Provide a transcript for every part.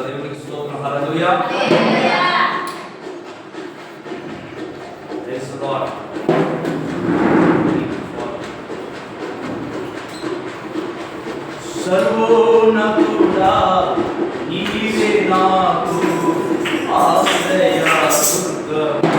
దేవునికి స్తోత్రం. Hallelujah. Praise the Lord. సర్వోన్నతుడా నీవే నాకు ఆశ్రయ దుర్గము.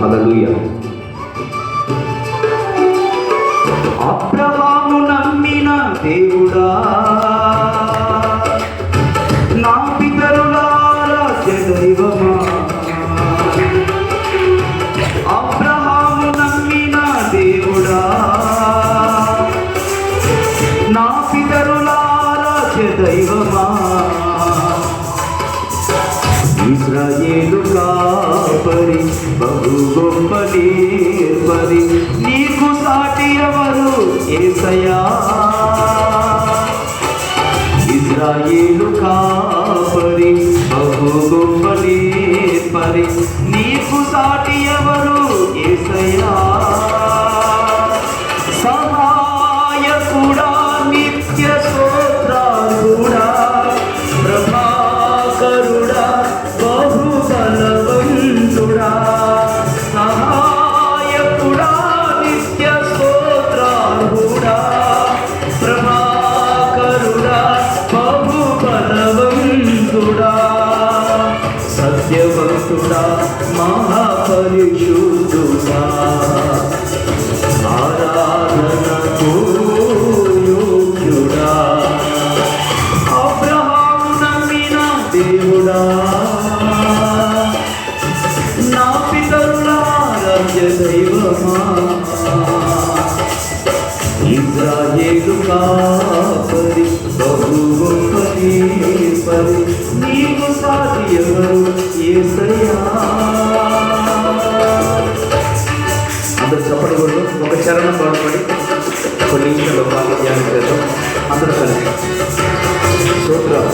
హల్లెలూయా. అబ్రహాము నమ్మిన దేవుడా, నా పితరుల ఆరాధ్య దైవమా. అబ్రహాము నమ్మిన దేవుడా, నా పితరుల ఆరాధ్య దైవమా. ఇశ్రాయేలు కాపరి బహు గొప్ప నిర్పరి, నీకు సాటి ఎవరు యేసయ్యా. ఇశ్రాయేలు కాపరి బహు గొప్ప నిర్పరి, నీకు సాటి ఎవరు యేసయ్యా. సహాయకుడా నిత్య స్తోత్రాలుడా, ప్రభాకరుడా బహుబలవంతుడా, సహాయకుడా నిత్య స్తోత్రాలుడా, ప్రభాకరుడా బహుబలవంతుడా, సత్యవంతుడా మహాపరిశుద్ధుడా, ఆరాధనకు యోగ్యుడా. అబ్రహాము నమ్మిన దేవుడా, నా పితరుల ఆరాధ్య దైవమా. ఇశ్రాయేలు కాపరి బహు గొప్ప నిర్పరి, నీకు సాటి ఎవరు యేసయ్యా. అందరూ చెప్పకూడదు. ఒక చరణం పాడుపడి కొన్ని నిమిషాలు బాగా ధ్యానం చేద్దాం. అందరూ కలిసి స్తోత్రం.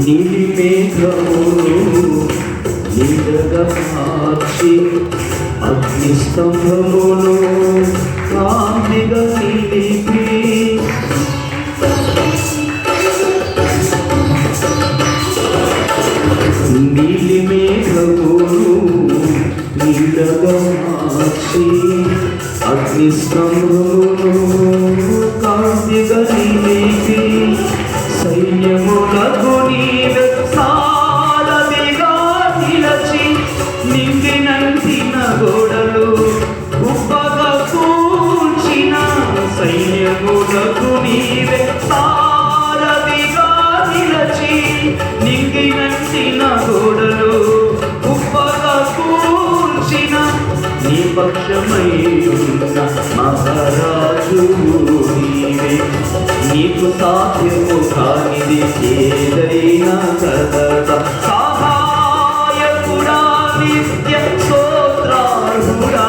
నీలి మేఘములు నీడ మార్చి అగ్నిస్తంభమును కాంతిగా నిలిపి నీలి మేఘమును నీడగా మార్చి అగ్నిస్తంభమును కాంతిగా నిలిపి సైన్యములకు నీవే సారథిగా నిలచి నింగినంటిన గోడలు ఉప్పగా కూల్చిన సైన్యములకు నీవే సారథిగా నిలచి నింగినంటిన గోడలు ఉప్పగా కూల్చిన నీ పక్షమై ఉన్న మహారాజు నీవే నీకు సాధ్యము కానిది ఏదైనా కదట సహాయకుడా నిత్య స్తోత్రార్హుడా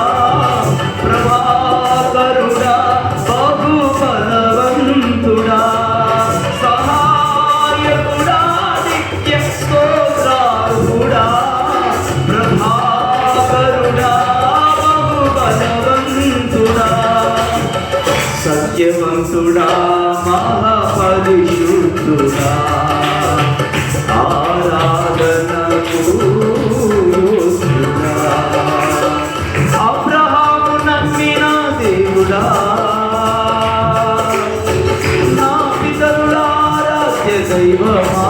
ప్రభాకరుడా బహు బలవంతుడా సహాయకుడా నిత్య స్తోత్రార్హుడా ప్రభాకరుడా బహు బలవంతుడా సత్యవంతుడా మహాపరిశుద్ధుడా ఆరాధనకు యోగ్యుడా అబ్రహాము నమ్మిన దేవుడా నా పితరుల ఆరాధ్య దైవమా.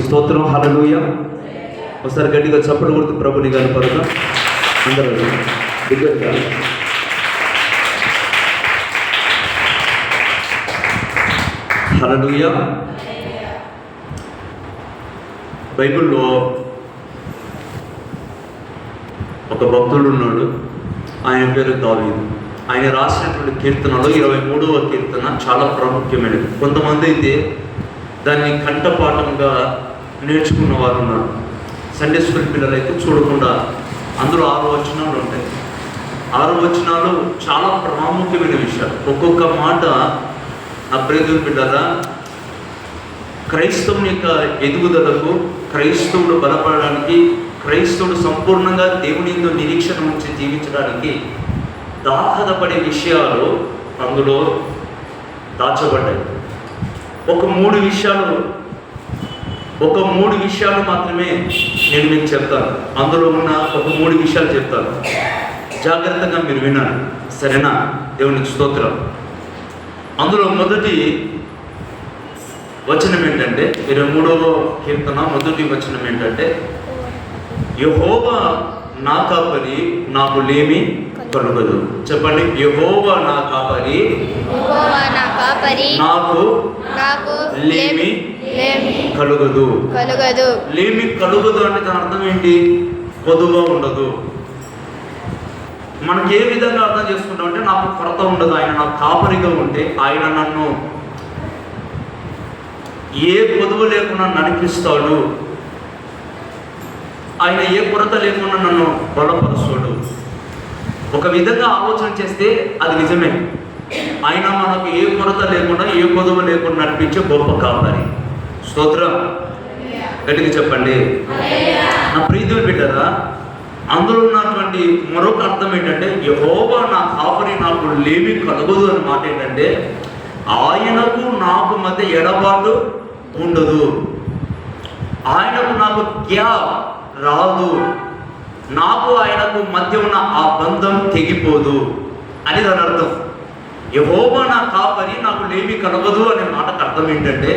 స్తోత్రం, హల్లెలూయా. ఒకసారి గట్టిగా చప్పట్లు కొడుతూ ప్రభుని కనపడతాం అందరూ దగ్గరగా. హల్లెలూయా. బైబిల్లో ఒక భక్తుడు ఉన్నాడు, ఆయన పేరు దావీదు. ఆయన రాసినటువంటి కీర్తనలో 23వ కీర్తన చాలా ప్రాముఖ్యమైనది. కొంతమంది అయితే దాన్ని కంఠపాఠంగా నేర్చుకున్న వారు ఉన్నారు. సండే స్కూల్ పిల్లలు అయితే చూడకుండా అందులో 6 వచనాలు ఉంటాయి. 6 వచనాలు చాలా ప్రాముఖ్యమైన విషయాలు. ఒక్కొక్క మాట నా ప్రియదేవుని బిడ్డలారా, క్రైస్తవుని యొక్క ఎదుగుదలకు, క్రైస్తవుడు బలపడడానికి, క్రైస్తవుడు సంపూర్ణంగా దేవుని యందు నిరీక్షణ ఉంచి జీవించడానికి దాహదపడే విషయాలు అందులో దాచబడ్డాయి. ఒక మూడు విషయాలు మాత్రమే నేను మీకు చెప్తాను. అందులో ఉన్న ఒక 3 విషయాలు చెప్తాను. జాగ్రత్తగా మీరు వినాలి, సరేనా? దేవునికి స్తోత్రం. అందులో మొదటి వచనం ఏంటంటే 23వ కీర్తన మొదటి వచనం ఏంటంటే, యెహోవా నా కాపరి, నాకు లేమి కలుగదు. చెప్పండి, యెహోవా నా కాపరి, నాకు లేమి కలుగదు. లేమి కలుగదు అంటే దాని అర్థం ఏంటి? పొదుగా ఉండదు. మనకి ఏ విధంగా అర్థం చేసుకుంటాం అంటే, నాకు కొరత ఉండదు, ఆయన నాకు కాపరిగా ఉంటే ఆయన నన్ను ఏ పొదువు లేకుండా నడిపిస్తాడు, ఆయన ఏ కొరత లేకుండా నన్ను బలపరుస్తాడు. ఒక విధంగా ఆలోచన చేస్తే అది నిజమే. ఆయన మనకు ఏ కొరత లేకుండా, ఏ పొదువు లేకుండా నడిపించే గొప్ప కాపరి. స్తోత్రం, గట్టిగా చెప్పండి. నా ప్రియదేవుని బిడ్డలారా, అందులో ఉన్నటువంటి మరొక అర్థం ఏంటంటే, యెహోవా నా కాపరి, నాకు లేమి కలుగదు అనే మాట ఏంటంటే, ఆయనకు నాకు మధ్య ఎడబాటు ఉండదు, ఆయనకు నాకు గ్యాప్ రాదు, నాకు ఆయనకు మధ్య ఉన్న ఆ బంధం తెగిపోదు అని దాని అర్థం. యెహోవా నా కాపరి, నాకు లేమి కలగదు అనే మాటకు అర్థం ఏంటంటే,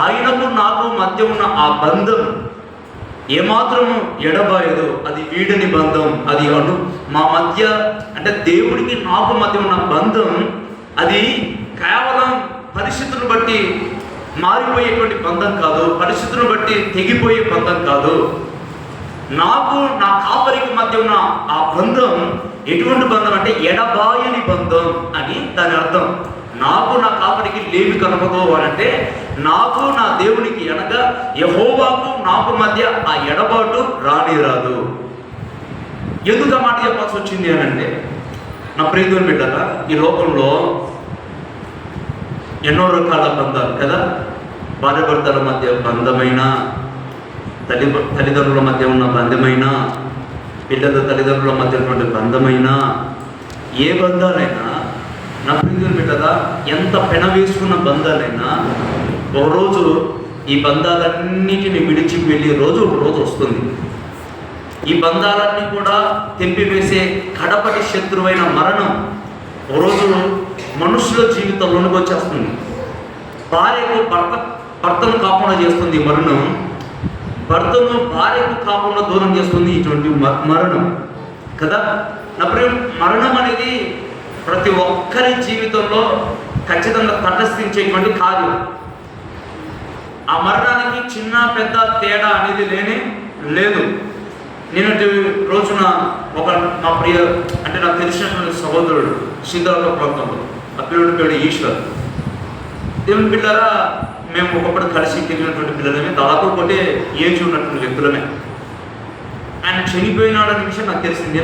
ఆయనకు నాకు మధ్య ఉన్న ఆ బంధం ఏమాత్రము ఎడబాయదు, అది వీడని బంధం. అది మా మధ్య అంటే దేవుడికి నాకు మధ్య ఉన్న బంధం అది కేవలం పరిస్థితులను బట్టి మారిపోయేటువంటి బంధం కాదు, పరిస్థితులను బట్టి తెగిపోయే బంధం కాదు. నాకు నా కాపరికి మధ్య ఉన్న ఆ బంధం ఎటువంటి బంధం అంటే ఎడబాయని బంధం అని దాని అర్థం. నాకు నా కాపరికి లేమి కలగదు అంటే, నాకు నా దేవునికి అనగా యెహోవాకు నాకు మధ్య ఆ ఎడబాటు రాదు. ఎందుకు ఆ మాట చెప్పాల్సి వచ్చింది అని అంటే, నా ప్రియదేవుని బిడ్డలారా, ఈ లోకంలో ఎన్నో రకాల బంధాలు కదా. భార్యాభర్తల మధ్య బంధమైన, తల్లిదండ్రుల మధ్య ఉన్న బంధమైన, పిల్లల తల్లిదండ్రుల మధ్య ఉన్నటువంటి బంధమైన, ఏ బంధాలైనా నా ప్రియమైన బిడ్డగా ఎంత పెన వేసుకున్న బంధాలైనా ఒకరోజు ఈ బంధాలన్నిటిని విడిచి వెళ్ళే రోజు ఒక రోజు వస్తుంది. ఈ బంధాలన్నీ కూడా తెంపివేసే కడపటి శత్రువైన మరణం ఒక రోజు మనుషుల జీవితంలోనికి వచ్చేస్తుంది. భార్యకు భర్తను కాకుండా చేస్తుంది మరణం, భర్తను భార్యకు కాకుండా దూరం చేస్తుంది ఇటువంటి మరణం కదా. నా ప్రియ, మరణం అనేది ప్రతి ఒక్కరి జీవితంలో ఖచ్చితంగా తటస్థించేటువంటి కార్యం. ఆ మరణానికి చిన్న పెద్ద తేడా అనేది లేదు. నిన్నటి రోజున మా ప్రియ అంటే నాకు తెలిసినటువంటి సహోదరుడు శ్రీధర్ల ప్రాంతంలో, ఆ పిల్లడి పేరు ఈశ్వర్. దేవుని పిల్లరా, మేము ఒకప్పుడు కలిసి తిరిగినటువంటి పిల్లలమే, దాదాపు ఒకటే ఏజ్ ఉన్నటువంటి వ్యక్తులమే. ఆయన చనిపోయినాడనే విషయం నాకు తెలిసింది.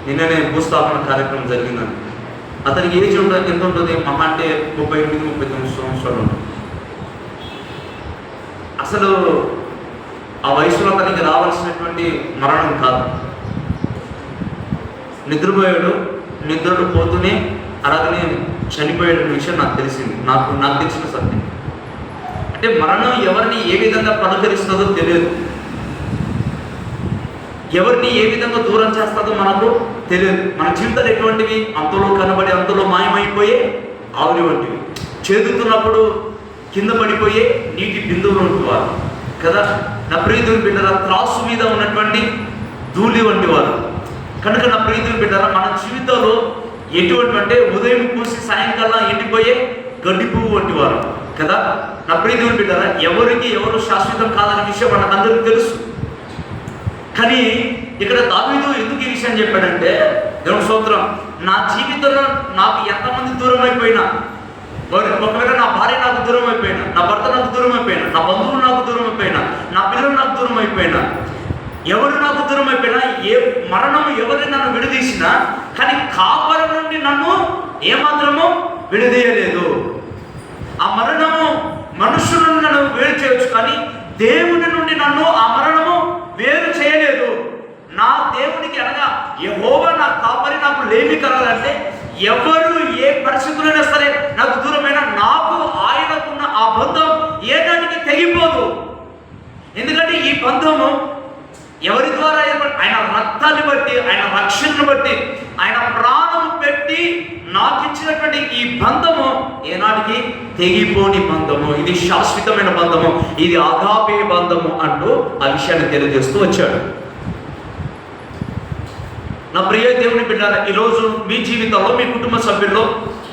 నిన్ననే భూస్థాపన కార్యక్రమం జరిగిందని. అతనికి ఏజ్ ఎంత ఉంటుంది? మహా అంటే 38-39 సంవత్సరాలు ఉంటుంది. అసలు ఆ వయసులో అతనికి రావాల్సినటువంటి మరణం కాదు. నిద్రపోయాడు, నిద్రలు పోతూనే అలాగనే చనిపోయాడు విషయం నాకు తెలిసిన సత్యం. అంటే మరణం ఎవరిని ఏ విధంగా పలకరిస్తుందో తెలియదు, ఎవరిని ఏ విధంగా దూరం చేస్తుందో మనకు తెలియదు. మన జీవితాలు ఎటువంటివి? అంతలో కనబడి అంతలో మాయమైపోయే ఆవిరి వంటివి, చేదుతున్నప్పుడు కింద పడిపోయే నీటి బిందువులు వంటివారు కదా. నా ప్రియతుని బిడ్డరా, త్రాసు మీద ఉన్నటువంటి ధూళి వంటి వారు కనుక నా ప్రియతుని బిడ్డరా, మన జీవితంలో ఎటువంటి అంటే ఉదయం పూసి సాయంకాలం ఎండిపోయే గడ్డి పువ్వు వంటి వారు కదా. నా ప్రియతుని బిడ్డరా, ఎవరికి ఎవరు శాశ్వతం కాదనే విషయం మనకందరికీ తెలుసు. కానీ ఇక్కడ దావీదు ఎందుకు ఈ విషయం చెప్పాడంటే, దేవుని స్తోత్రం, నా జీవితంలో నాకు ఎంతమంది దూరం అయిపోయినా, ఒకవేళ నా భార్య నాకు దూరం అయిపోయినా, నా భర్త నాకు దూరం అయిపోయినా, నా బంధువులు నాకు దూరం అయిపోయినా, నా పిల్లలు నాకు దూరం అయిపోయినా, ఎవరు నాకు దూరం అయిపోయినా, ఏ మరణము ఎవరిని నన్ను విడదీసినా, కానీ కాపరి నుండి నన్ను ఏమాత్రము విడదీయలేదు. ఆ మరణము మనుషులను నన్ను వేరు చేయొచ్చు, కానీ దేవుని నుండి నన్ను ఆ మరణము వేరు చేయలేదు. నా దేవునికి అనగా యెహోవా నా కాపరి, నాకు లేమి కలగాలంటే ఎవరు ఏ పరిస్థితులైనా సరే నాకు దూరమైన, నాకు ఆయనకున్న ఆ బంధం ఏ దానికి తెగిపోదు. ఎందుకంటే ఈ బంధము ఎవరి ద్వారా ఆయన రక్తాన్ని బట్టి, ఆయన రక్షణను బట్టి, ఆయన ప్రాణం పెట్టి నాకు ఇచ్చినటువంటి ఈ బంధము ఏనాటికి తెగిపోని బంధము, ఇది శాశ్వతమైన బంధము, ఇది ఆగాపే బంధము అంటూ ఆ విషయాన్ని తెలియజేస్తూ వచ్చాడు. నా ప్రియ దేవుని బిడ్డలారా, ఈరోజు మీ జీవితంలో, మీ కుటుంబ సభ్యుల్లో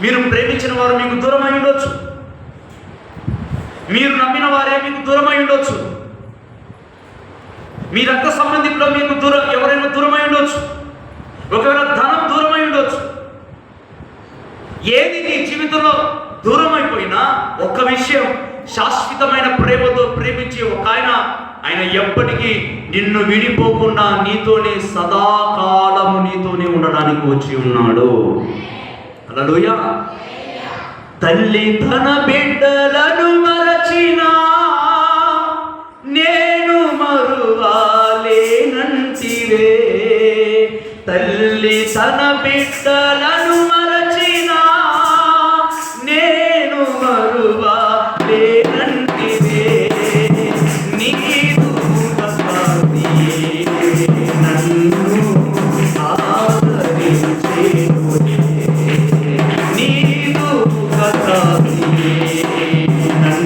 మీరు ప్రేమించిన వారు మీకు దూరమై ఉండొచ్చు, మీరు నమ్మిన వారే మీకు దూరమై ఉండొచ్చు, మీ రక్త సంబంధికులు మీకు ఎవరైనా దూరమై ఉండొచ్చు, ఒకవేళ ధనం దూరమై ఉండొచ్చు. ఏది నీ జీవితంలో దూరం అయిపోయినా ఒక్క విషయం, శాశ్వతమైన ప్రేమతో ప్రేమించే ఒక ఆయన ఎప్పటికీ నిన్ను విడిపోకుండా నీతోనే సదాకాలము నీతోనే ఉండడానికి వచ్చి ఉన్నాడు. హల్లెలూయా. తల్లి తన బిడ్డలను మరచినా నేను మరువాలేనంటివే, తల్లి తన బిడ్డలను మరచినా నేను మరువాలేనంటివే, నీదు భక్తియే నన్ను ఆదరించేనులే, నీదు భక్తియే నన్ను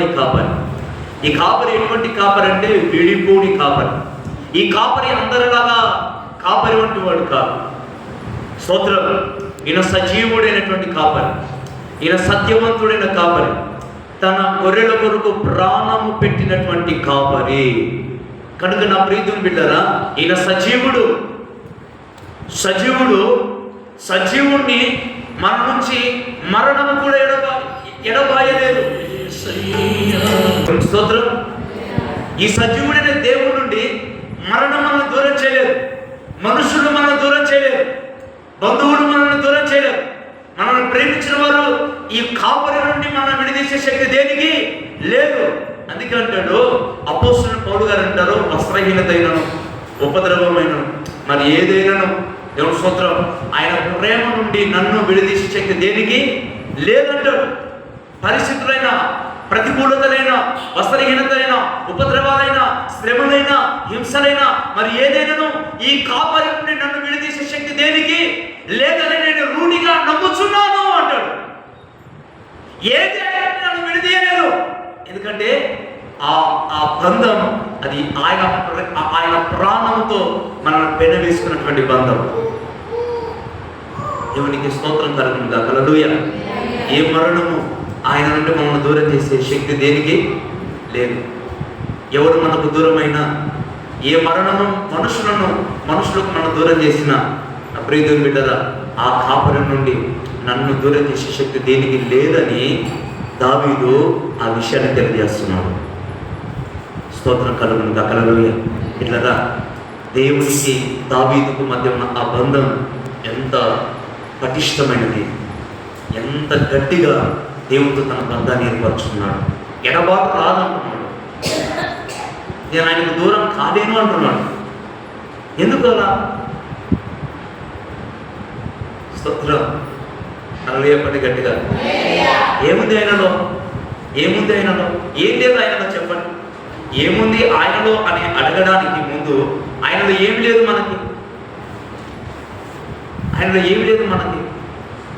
విడవని కాపరి. ఈ కాపరి ఎటువంటి కాపరి అంటే విడిపోని కాపరి. ఈ కాపరి అందరిలాగా కాపరి వంటి వాడు కాదు. స్తోత్రం. ఈయన సజీవుడైనటువంటి కాపరి, ఈయన సత్యవంతుడైన కాపరి, తన గొర్రెల కొరకు ప్రాణము పెట్టినటువంటి కాపరి. కనుక నా ప్రీతుని బిడ్డరా, ఈయన సజీవుడు. సజీవుణ్ణి మన నుంచి మరణము కూడా ఎడబాయలేదు. స్తోత్రం. ఈ సజీవుడైన దేవుడి నుండి మరణం మనల్ని దూరం చేయలేదు, మనుషులు మనల్ని దూరం చేయలేదు, బంధువులు మనల్ని దూరం చేయలేదు. మనల్ని ప్రేమించిన వారు ఈ కాపరి నుండి మనం విడదీసే శక్తి దేనికి లేదు. అందుకే అంటాడు అపోస్తలుడైన పౌలు గారు అంటారు, వస్త్రహీనతైనను ఉపద్రవమైనను మరి ఏదైనాను దేవుని స్తోత్రం, ఆయన ప్రేమ నుండి నన్ను విడదీసే శక్తి దేనికి లేదంటాడు. పరిస్థితులైన, ప్రతికూలతలైన, వస్త్రహీనతలైన, ఉపద్రవాలైన, శ్రమలైన, హింసలైన మరి ఏదైనాను ఈ కాపరి నుండి నన్ను విడదీసే శక్తి దేనికి లేదని నేను రూఢిగా నమ్ముచున్నాను అంటాడు. ఏది నన్ను విడదీయలేదు. ఎందుకంటే ఆ బంధం అది ఆయన ప్రాణంతో మనల్ని పెనవేసుకున్నటువంటి బంధం. దేవునికి స్తోత్రం కలుగును గాక. హల్లెలూయా. ఏ మరణము ఆయన నుండి మనల్ని దూరం చేసే శక్తి దేనికి లేదు. ఎవరు మనకు దూరమైనా, ఏ మరణము మనుషులకు మనం దూరం చేసిన ప్రియదేవుని బిడ్డరా, ఆ కాపరి నుండి నన్ను దూరం చేసే శక్తి దేనికి లేదని దావీదు ఆ విషయాన్ని తెలియజేస్తున్నాడు. స్తోత్రం కలుగును గాక. హల్లెలూయా. ఇట్లగా దేవునికి దావీదుకు మధ్య ఉన్న ఆ బంధం ఎంత పటిష్టమైనది, ఎంత గట్టిగా దేవుడితో తన బంధాన్ని ఏర్పరచుకున్నాడు. ఎడబాటు రాదంటున్నాడు, నేను ఆయనకు దూరం కాలేను అంటున్నాడు. ఎందుకు అలా? స్తోత్రం. అలలేపటి గట్టిగా. ఏముంది ఆయనలో? ఏం లేదు ఆయనలో? చెప్పండి. ఏముంది ఆయనలో అని అడగడానికి ముందు ఆయనలో ఏమి లేదు మనకి.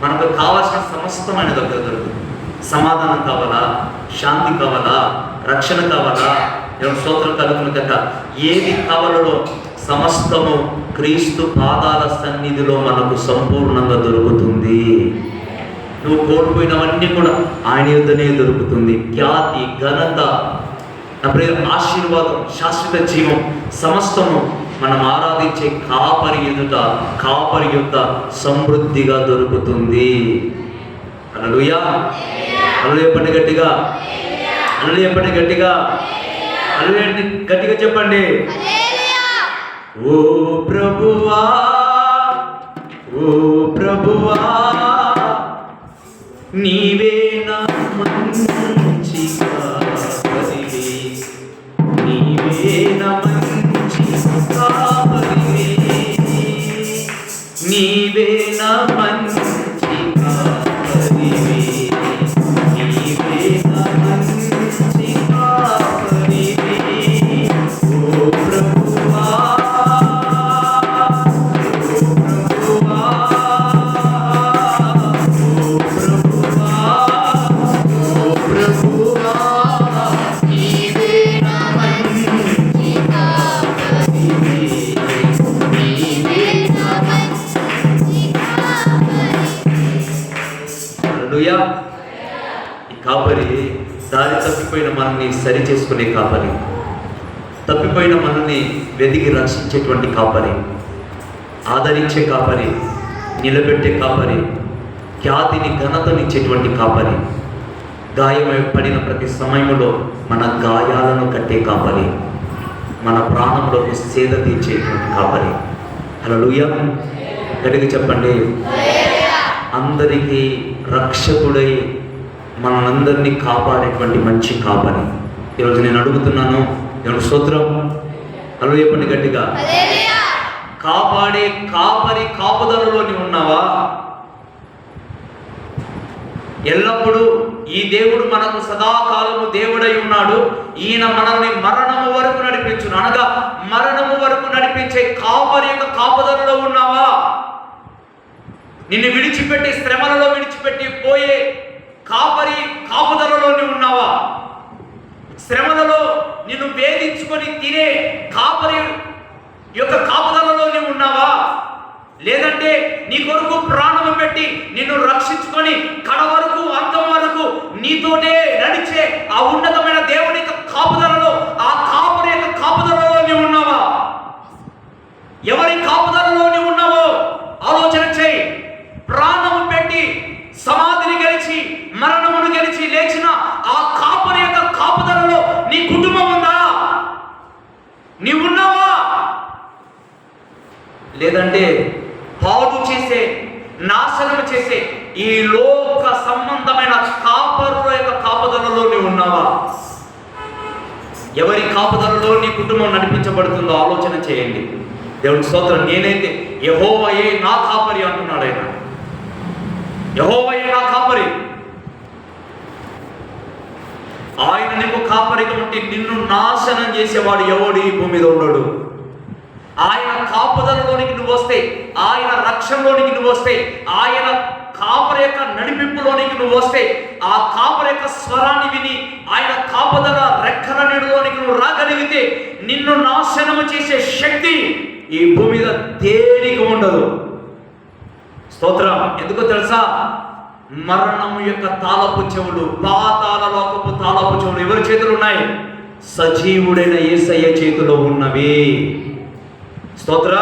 మనకు కావాల్సిన సమస్తం ఆయన దగ్గర దొరుకుతుంది. సమాధానం కావాలా, శాంతి కావాలా, రక్షణ కావాలా, స్తోత్రం కలుగును కనుక ఏది కావాలో సమస్తము క్రీస్తు పాదాల సన్నిధిలో మనకు సంపూర్ణంగా దొరుకుతుంది. నువ్వు కోల్పోయినవన్నీ కూడా ఆయన యుద్ధనే దొరుకుతుంది. ఖ్యాతి, ఘనత, ఆశీర్వాదం, శాశ్వత జీవం సమస్తము మనం ఆరాధించే కాపరి యుద్ధ సమృద్ధిగా దొరుకుతుంది. హల్లెలూయా. హల్లెలూయా. చెప్పండి గట్టిగా. హల్లెలూయా. చెప్పండి గట్టిగా. హల్లెలూయా. గట్టిగా చెప్పండి. ఓ ప్రభువా, నీవే నా మంచి కాపరివి, నీవే నా మంచి కాపరివి, నీవే నా మంచి కాపరివి, నీవే నా మంచి కాపరివి. ఓ ప్రభువా, ఈ కాపరి దారి తప్పిపోయిన మనల్ని సరి చేసుకునే కాపరి, తప్పిపోయిన మనల్ని వెతికి రక్షించేటువంటి కాపరి, ఆదరించే కాపరి, నిలబెట్టే కాపరి, ఖ్యాతిని ఘనతనిచ్చేటువంటి కాపరి, గాయపడిన ప్రతి సమయంలో మన గాయాలను కట్టే కాపరి, మన ప్రాణంలోకి సేద తీర్చేటువంటి కాపరి. హల్లెలూయా. గట్టిగా చెప్పండి. అందరికీ రక్షకుడై మనందరినీ కాపాడేటువంటి మంచి కాపరి. ఈరోజు నేను అడుగుతున్నాను, దేవుని స్తోత్రం. హల్లెలూయా. చెప్పండి గట్టిగా. కాపాడే కాపరి కాపుదలలోని ఉన్నావా? ఎల్లప్పుడూ ఈ దేవుడు మనకు సదాకాలము దేవుడై ఉన్నాడు. ఈయన మనల్ని మరణము వరకు నడిపించును, అనగా మరణము వరకు నడిపించే కాపరి యొక్క కాపుదలలో ఉన్నావా? నిన్ను విడిచిపెట్టి శ్రమలలో విడిచిపెట్టి పోయే కాపరి కాపుదలలోనే ఉన్నావా? నిన్ను వేధించుకొని తినే కాపరి యొక్క కాపుదలలో నీవు ఉన్నావా? లేదంటే నీ కొరకు ప్రాణం పెట్టి నిన్ను రక్షించుకొని కడ వరకు అంతం వరకు నీతోనే నడిచే ఆ ఉన్నతమైన దేవుని యొక్క కాపుదలలో, ఆ కాపరి యొక్క కాపుదలలో నీవు ఉన్నావా? ఎవరి కాపుదలలో నీవు ఉన్నావో ఆలోచన చేయి. ప్రాణము పెట్టి సమాధిని గెలిచి మరణమును గెలిచి లేచిన ఆ కాపరి యొక్క కాపుదలలో నీ కుటుంబం ఉందా? నీవున్నావా? లేదంటే పాడు చేసే, నాశనం చేసే ఈ లోక సంబంధమైన కాపరుల యొక్క కాపుదలలో నీవు ఉన్నావా? ఎవరి కాపుదలలో నీ కుటుంబం నడిపించబడుతుందో ఆలోచన చేయండి. దేవుని స్తోత్రం. నేనైతే యెహోవాయే నా కాపరి అంటున్నాడు ఆయన. యెహోవాయే నా కాపరి. ఆయన నీకు కాపరిగా ఉంటే నిన్ను నాశనం చేసేవాడు ఎవడు ఈ భూమి మీద ఉన్నాడు? ఆయన కాపుదలలోనికి నువ్వు వస్తే, ఆయన రక్షణలోనికి నువ్వు వస్తే, ఆయన కాపరి యొక్క నడిపింపులోనికి నువ్వు వస్తే, ఆ కాపరి యొక్క స్వరాన్ని విని ఆయన కాపుదల రెక్కల నీడలోనికి నువ్వు రాగలిగితే నిన్ను నాశనము చేసే శక్తి ఈ భూమి మీద దేనికి ఉండదు. స్తోత్రం. ఎందుకో తెలుసా? మరణము యొక్క తాళపు చెవులు, పాతాళ లోకపు తాళపు చెవులు ఎవరి చేతులు ఉన్నాయి? సజీవుడైన యేసయ్య చేతిలో ఉన్నవి. స్తోత్ర.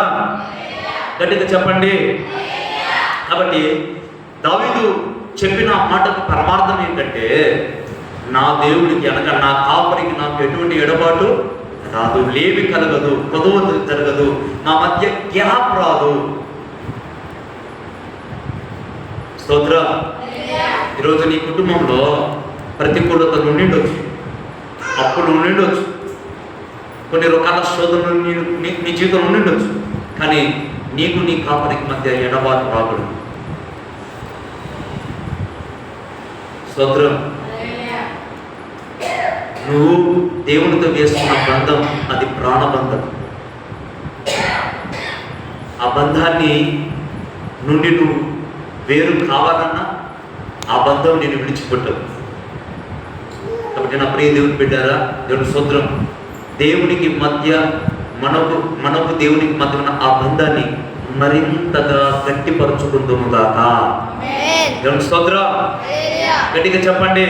గట్టిగా చెప్పండి. కాబట్టి దావీదు చెప్పిన మాటకు పరమార్థం ఏంటంటే, నా దేవుడికి అనగా నా కాపరికి నాకు ఎటువంటి ఎడబాటు రాదు, లేవి కలగదు, కొదవ జరగదు, నా మధ్య గ్యాప్ రాదు. స్తోత్ర. ఈరోజు నీ కుటుంబంలో ప్రతికూలతలు ఉండిండొచ్చు, అప్పులు ఉండిండొచ్చు, కొన్ని రకాల శోధనలు నీ జీవితంలో ఉండిండొచ్చు. కానీ నీకు నీ కాపరికి మధ్య ఎడబాటు రాకూడదు. స్తోత్రం. నువ్వు దేవునితో వేసుకున్న బంధం అది ప్రాణబంధం. ఆ బంధాన్ని నుండి నువ్వు వేరు కావాలన్నా ఆ బంధం నేను విడిచిపెట్టదు. కాబట్టి నా ప్రియ దేవుని బిడ్డారా, దేవుని స్తోత్రం. దేవునికి మధ్య మనకు దేవునికి మధ్య ఉన్న ఆ బంధాన్ని మరింతగా గట్టిపరుచుకుందాము గాక. దేవుని స్తోత్రం. గట్టిగా చెప్పండి.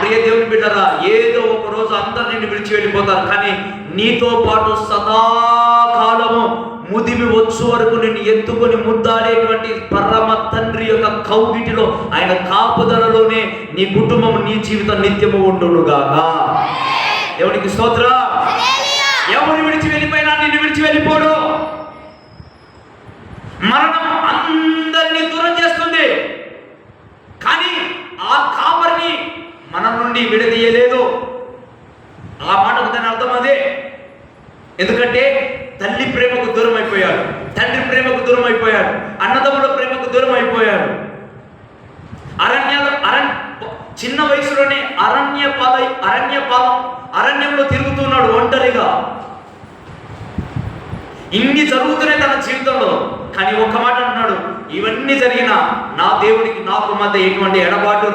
ప్రియ దేవుని బిడ్డరా, ఏదో ఒక రోజు అందరు నిన్ను విడిచి వెళ్ళిపోతారు, కానీ నీతో పాటు సదాకాలము ముదిమి వచ్చు వరకు నిన్ను ఎత్తుకొని ముద్దాడేటువంటి పరమ తండ్రి యొక్క కౌగిటిలో, ఆయన కాపుదలలోనే నీ కుటుంబం, నీ జీవితం నిత్యము ఉండునుగాక. దేవునికి స్తోత్రం. ఎవరు విడిచి వెళ్ళిపోయినా నిన్ను విడిచి వెళ్ళిపోడు. మరణం అందరినీ దూరం చేస్తుంది, కానీ ఆ కాపరిని మన నుండి విడదీయలేదు. ఆ మాటకు దాని అర్థం అదే. ఎందుకంటే తల్లి ప్రేమకు దూరం అయిపోయాడు, తండ్రి ప్రేమకు దూరం అయిపోయాడు, అన్నదమ్ముల ప్రేమకు దూరం అయిపోయాడు. చిన్న వయసులోనే అరణ్యంలో తిరుగుతున్నాడు ఒంటరిగా. ఇన్ని జరుగుతున్నాయి తన జీవితంలో, కానీ ఒక్క మాట అంటున్నాడు, ఇవన్నీ జరిగినా నా దేవుడికి నాకు మధ్య ఎటువంటి ఎడబాటు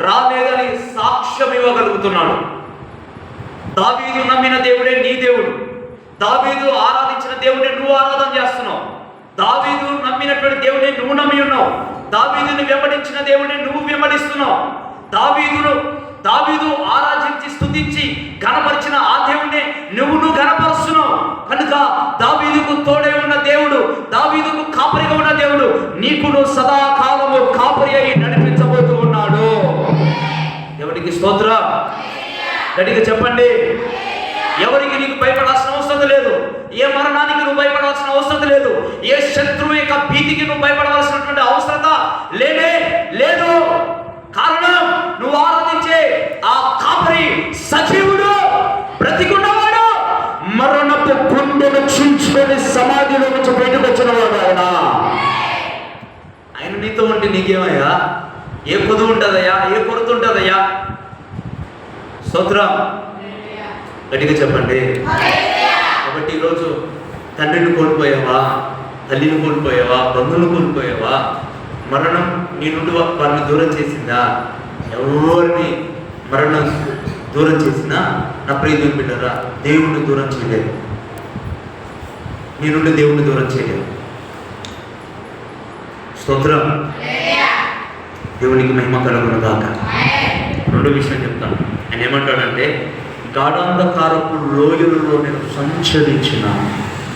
రాలేదని సాక్ష్యం ఇవ్వగలుగుతున్నాడు. దావీదు నమ్మిన దేవుడే నీ దేవుడు. దావీదు ఆరాధించిన దేవుడే నువ్వు ఆరాధన చేస్తున్నావు. దావీదు నమ్మినటువంటి దేవుడే నువ్వు నమ్మి ఉన్నావు. దావీదుని వెంబడించిన దేవుడే నువ్వు వెంబడిస్తున్నావు. దావీదు ఆరాధించి స్తుతించి ఘనపరిచిన ఆ దేవుడే నువ్వు ఘనపరుస్తున్నావు. కనుక దావీదుకు తోడే ఉన్న దేవుడు, దావీదుకు కాపరిగా ఉన్న దేవుడు నీకు సదాకాలము కాపరి అయి నడిపించబోతూ ఉన్నాడు. ఎవరికి స్తోత్రం. గట్టిగా చెప్పండి. ఎవరికి నీకు భయపడాల్సిన అవసరం లేదు. ఏ మరణానికి నువ్వు భయపడాల్సిన అవసరం లేదు. ఏ శత్రువు యొక్క భీతికి నువ్వు భయపడవలసినటువంటి అవసరత లేదు. కారణం నువ్వు ఆరాధించే ఆ కాపరి సజీవుడు, బ్రతికున్నవాడు, మరణపు గుండెను చించుకొని సమాధిలో నుంచి బయటకు వచ్చిన వాడు ఆయన నీతో ఉంటే నీకేమయ్యా? ఏ పొదువు ఉంటుందయ్యా? ఏ కొరత ఉంటుందయ్యా? స్తోత్రం. గట్టిగా చెప్పండి. కాబట్టి ఈరోజు తండ్రిని కోల్పోయావా, తల్లిని కోల్పోయావా, బంధువులను కోల్పోయావా? మరణం నీ నుండి వారిని దూరం చేసిందా? ఎవరిని మరణం దూరం చేసినా నా ప్రియమైన బిడ్డరా దేవుణ్ణి దూరం చేయలేదు. నీ నుండి దేవుణ్ణి దూరం చేయలేదు. స్తోత్రం. దేవునికి మహిమ కలుగును గాక. రెండో విషయం చెప్తాను. ఆయన ఏమంటాడంటే, గాఢాంధకారపు లోయలలో నేను సంచరించిన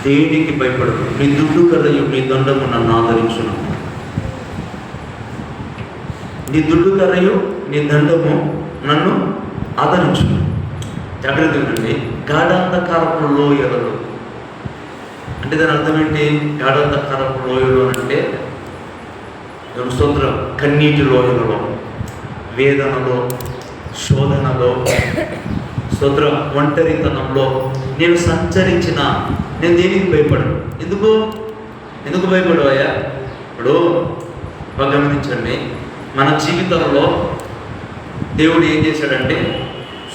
దేనికి భయపడదు, నీ దుడ్డు కర్రయు నీ దండము నన్ను ఆదరించును. నీ దుడ్డు కర్రయు నీ దండము నన్ను ఆదరించును. జాగ్రత్త ఉండండి. గాఢాంధకారపు లోయలలో అంటే దాని అర్థం ఏంటి? గాఢాంధకారపు లోయలు అంటే స్తోత్రం, కన్నీటి లోయలలో, వేదనలో, శోధనలో, స్తోత్రం, ఒంటరితనంలో నేను సంచరించిన నేను దేనికి భయపడను. ఎందుకు భయపడవయ్యా? ఇప్పుడు గమనించండి, మన జీవితంలో దేవుడు ఏం చేశాడంటే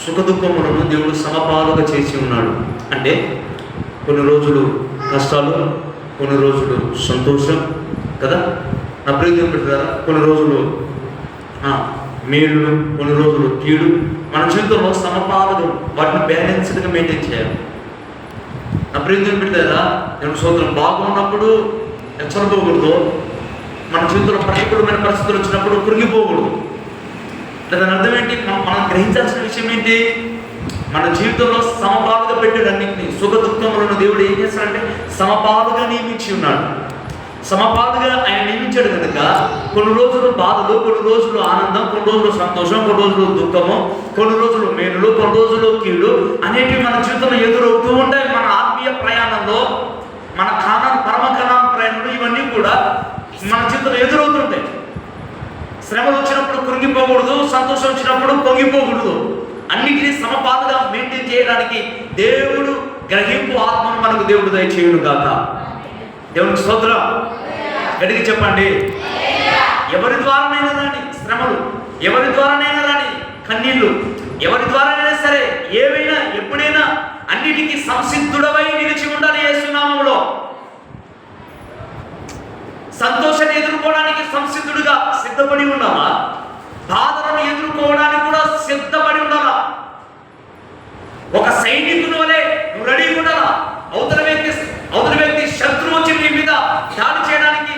సుఖ దుఃఖములను దేవుడు సమపాలుగా చేసి ఉన్నాడు. అంటే కొన్ని రోజులు కష్టాలు, కొన్ని రోజులు సంతోషం కదా నా ప్రియమైన బిడ్డలారా. కొన్ని రోజులు మేలు, కొన్ని రోజులు కీడు. మన జీవితంలో సమపాలుగా వాటిని బ్యాలెన్స్డ్గా మెయింటైన్ చేయాలి. నా ప్రియమైన బిడ్డలారా, నేను సోదరం బాగున్నప్పుడు హెచ్చరపోకూడదు. మన జీవితంలో ప్రతికూలమైన పరిస్థితులు వచ్చినప్పుడు కృంగిపోకూడదు. దాని అర్థం ఏంటి? మనం గ్రహించాల్సిన విషయం ఏంటి? మన జీవితంలో సమపాలుగా పెట్టాడు అన్నింటినీ. సుఖ దుఃఖములను దేవుడు ఏం చేస్తాడంటే సమపాలుగా నియమించి ఉన్నాడు. సమపాలుగా ఆయన నియమించాడు కనుక కొన్ని రోజులు బాధలు, కొన్ని రోజులు ఆనందం, కొన్ని రోజులు సంతోషం, కొన్ని రోజులు దుఃఖము, కొన్ని రోజులు మేలులు, కొన్ని రోజులు కీడు అనేటివి మన జీవితంలో ఎదురవుతూ ఉంటాయి. మన ఆత్మీయ ప్రయాణంలో, మన పరమ కానాను ప్రయాణంలో ఇవన్నీ కూడా మన జీవితంలో ఎదురవుతుంటాయి. శ్రమలు వచ్చినప్పుడు కృంగిపోకూడదు, సంతోషం వచ్చినప్పుడు పొంగిపోకూడదు. అన్నిటినీ సమపాలుగా మెయింటైన్ చేయడానికి దేవుడు గ్రహింపు ఆత్మను మనకు దేవుడు దయచేయును గాక. దేవునికి స్తోత్రం. గట్టిగా చెప్పండి. ఎవరి ద్వారానైనా రాని శ్రమలు, ఎవరి ద్వారానైనా రాని కన్నీళ్లు, ఎవరి ద్వారానైనా సరే, ఏవైనా ఎప్పుడైనా అన్నిటికీ సంసిద్ధుడవై నిలిచి ఉండాలి యేసు నామములో. సంతోషాన్ని ఎదుర్కోవడానికి సంసిద్ధుడిగా సిద్ధపడి ఉండాలా? బాధలను ఎదుర్కోవడానికి కూడా సిద్ధపడి ఉండాలా? ఒక సైనికుని వలె నువ్వు రెడీ ఉండాలా? అవతల వ్యక్తి శత్రువు వచ్చి నీ మీద దాడి చేయడానికి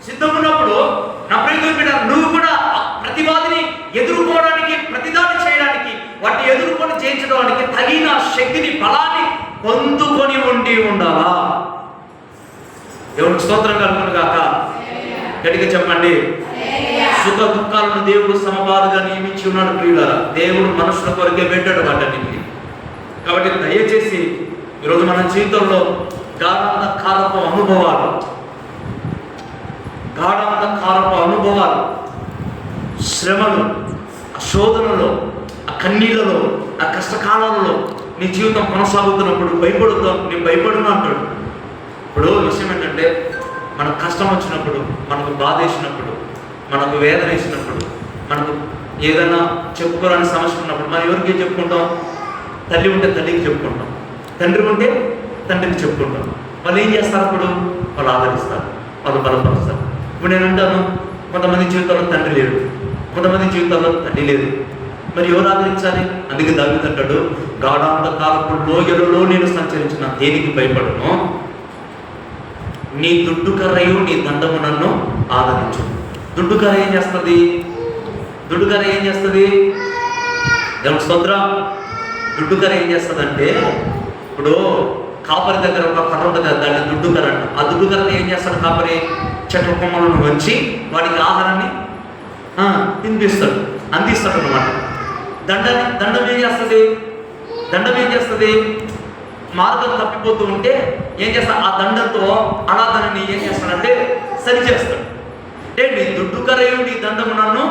సిద్ధం ఉన్నప్పుడు నా ప్రియమైన బిడ్డ, నువ్వు కూడా ప్రతివాదిని ఎదుర్కోవడానికి, ప్రతిదాడి చేయడానికి, వాటిని ఎదుర్కొని జయించడానికి తగిన శక్తిని, బలాన్ని పొందుకొని ఉండాలా. దేవునికి స్తోత్రం కలుగును గాక. గట్టిగా చెప్పండి. సుఖ దుఃఖాలను దేవుడు సమపాలుగా నియమించి ఉన్నాడు. ప్రియులారా, దేవుడు మనుషుల కొరకే పెట్టాడు వాటన్నింటినీ. కాబట్టి దయచేసి ఈరోజు మన జీవితంలో గాఢాంధకారపు అనుభవాలు, శ్రమలు, ఆ శోధనలో, ఆ కన్నీళ్లలో, ఆ కష్టకాలాలలో నీ జీవితం కొనసాగుతున్నప్పుడు భయపడుతాం. నేను భయపడును అంటాడు. ఇప్పుడు విషయం ఏంటంటే, మనకు కష్టం వచ్చినప్పుడు, మనకు బాధ వేసినప్పుడు, మనకు వేదన వేసినప్పుడు, మనకు ఏదైనా చెప్పుకోవాలని సమస్య ఉన్నప్పుడు మనం ఎవరికి చెప్పుకుంటాం? తల్లి ఉంటే తల్లికి చెప్పుకుంటాం, తండ్రి ఉంటే తండ్రికి చెప్పుకుంటాం. వాళ్ళు ఏం చేస్తారు? అప్పుడు వాళ్ళు ఆదరిస్తారు, వాళ్ళు బలపరుస్తారు. ఇప్పుడు నేను అంటాను, కొంతమంది జీవితంలో తండ్రి లేడు, కొంతమంది జీవితంలో తల్లి లేదు, మరి ఎవరు ఆదరించాలి? అందుకే దావీదు అంటాడు, గాఢాంధకారపు లోయలలో నేను సంచరించిన దేనికి భయపడను, నీ దుడ్డు కర్రయు నీ దండము నన్ను ఆదరించు. దుడ్డు కర్ర ఏం చేస్తుంది? దేవుని స్తోత్రం. దుడ్డు కర్ర ఏం చేస్తుందంటే, ఇప్పుడు కాపరి దగ్గర ఒక కర్ర ఉంటుంది కదా, దాన్ని దుడ్డు కర్ర అంట. ఆ దుడ్డు కర్రని ఏం చేస్తాడు కాపరి? చెట్ల కొమ్మలను వంచి వాటికి ఆహారాన్ని తినిపిస్తాడు, అందిస్తాడు అనమాట. దండం ఏం చేస్తుంది? మార్గం తప్పిపోతూ ఉంటే ఏం చేస్తాడు? ఆ దండంతో అలా దానిని ఏం చేస్తాడంటే సరి చేస్తాడు. అంటే నీ దుడ్డు కర్రయు నీ దండము నన్ను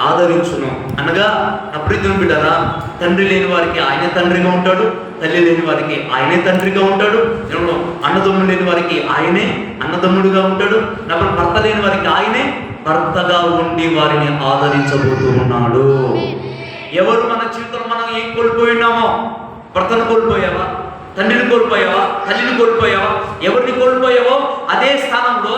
ఆదరించును అనగా, నా ప్రియమైన బిడ్డరా, తండ్రి లేని వారికి ఆయన తండ్రిగా ఉంటాడు, తల్లి లేని వారికి ఆయనే తండ్రిగా ఉంటాడు, అన్నదమ్ముడు లేని వారికి ఆయనే అన్నదమ్ముడుగా ఉంటాడు, భర్త లేని వారికి ఆయనే భర్తగా ఉండి వారిని ఆదరించబోతూ ఉన్నాడు. ఎవరు మన జీవితంలో మనం ఏం కోల్పోయి ఉన్నామో? భర్తను కోల్పోయావా? తండ్రిని కోల్పోయావా? తల్లిని కోల్పోయావా? ఎవరిని కోల్పోయావో అదే స్థానంలో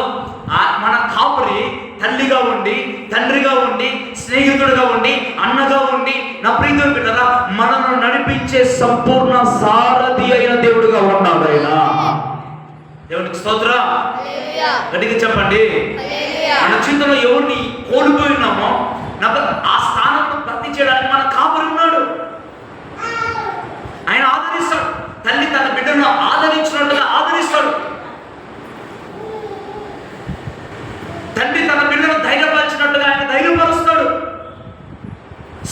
మన కాపరి తల్లిగా ఉండి, తండ్రిగా ఉండి, స్నేహితుడిగా ఉండి, అన్నగా ఉండి, నా ప్రియమైన బిడ్డలారా, మనను నడిపించే సంపూర్ణ సారథి అయిన దేవుడుగా ఉన్నాడు ఆయన. దేవునికి స్తోత్రం. గట్టిగా చెప్పండి. మన జీవితంలో ఎవరిని కోల్పోయి ఉన్నామో ఆ స్థానంలో భర్తీ చేయడానికి మన కాపరి ఉన్నాడు. ఆయన ఆదరిస్తాడు. తల్లి తన బిడ్డను ఆదరించినట్టుగా ఆదరిస్తాడు. తండ్రి తన బిడ్డను ధైర్యపరిచినట్టుగా ఆయన ధైర్యపరుస్తాడు.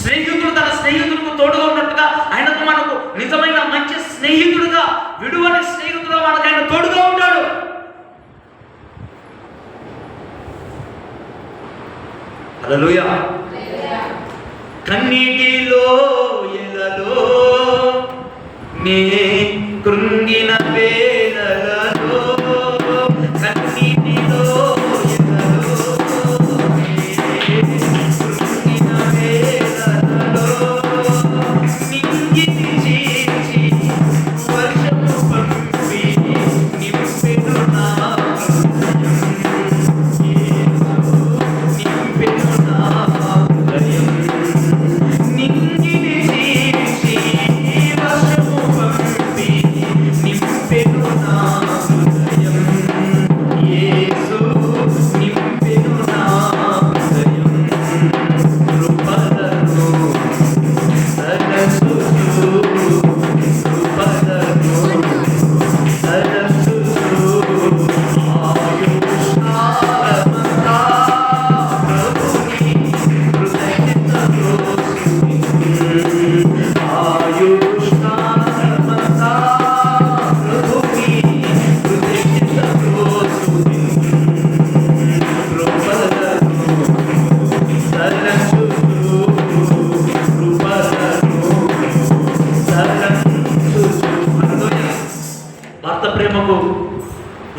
స్నేహితుడు తన స్నేహితుడికి తోడుగా ఉన్నట్టుగా ఆయనకు మనకు నిజమైన మంచి స్నేహితుడుగా, విడువని స్నేహితుడుగా మనకు ఆయన తోడుగా ఉంటాడు. హల్లెలూయా. కన్నీటిలో ఎలలో నే కృంగిన వేళలలో, కన్నీటిలో ఎలలో కృంగిన వేళలలో, నింగిని చీల్చి వర్షము పంపి నింపెను నా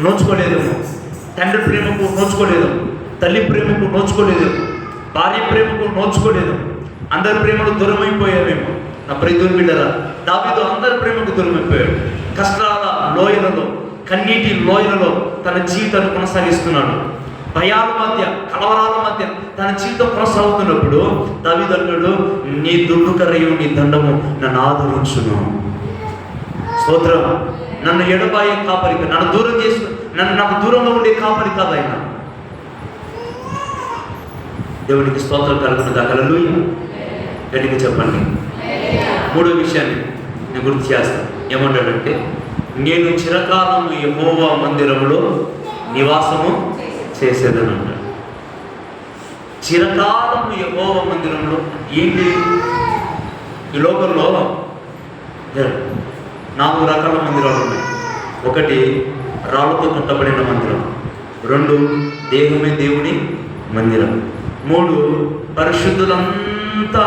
నోచుకోలేదు, తండ్రి ప్రేమకు నోచుకోలేదు, తల్లి ప్రేమకు నోచుకోలేదు, భార్య ప్రేమకు నోచుకోలేదు. అందరి ప్రేమకు దూరం అయిపోయామేమో. నా ప్రియమైన బిడ్డలారా, దావీదు అందరి ప్రేమకు దూరం అయిపోయాడు. కష్టాల లోయలలో, కన్నీటి లోయలలో తన జీవితాన్ని కొనసాగిస్తున్నాడు. భయాల మధ్య, కలవరాల మధ్య తన జీవితం కొనసాగుతున్నప్పుడు దావీదు అంటాడు, నీ దుడ్డు కర్రయు నీ దండము నన్ను ఆదరించును. స్తోత్రం. నన్ను ఎడబాయే కాపరి, నన్ను దూరం చేసి నాకు దూరంగా ఉండే కాపరి కాదు ఆయన. దేవునికి స్తోత్రం కలుగుతుందా? హల్లెలూయా. గట్టిగా చెప్పండి. మూడో విషయాన్ని నేను గుర్తు చేస్తాను. ఏమంటాడంటే, నేను చిరకాలము యెహోవా మందిరంలో నివాసము చేసేదని అంటాడు. చిరకాలము యెహోవా మందిరంలో ఏంటి? ఈ లోకంలో 4 రకాల మందిరాలు ఉన్నాయి. 1 రాళ్ళతో కట్టబడిన మందిరం, 2 దేహమే దేవుని మందిరం, 3 పరిశుద్ధులంతా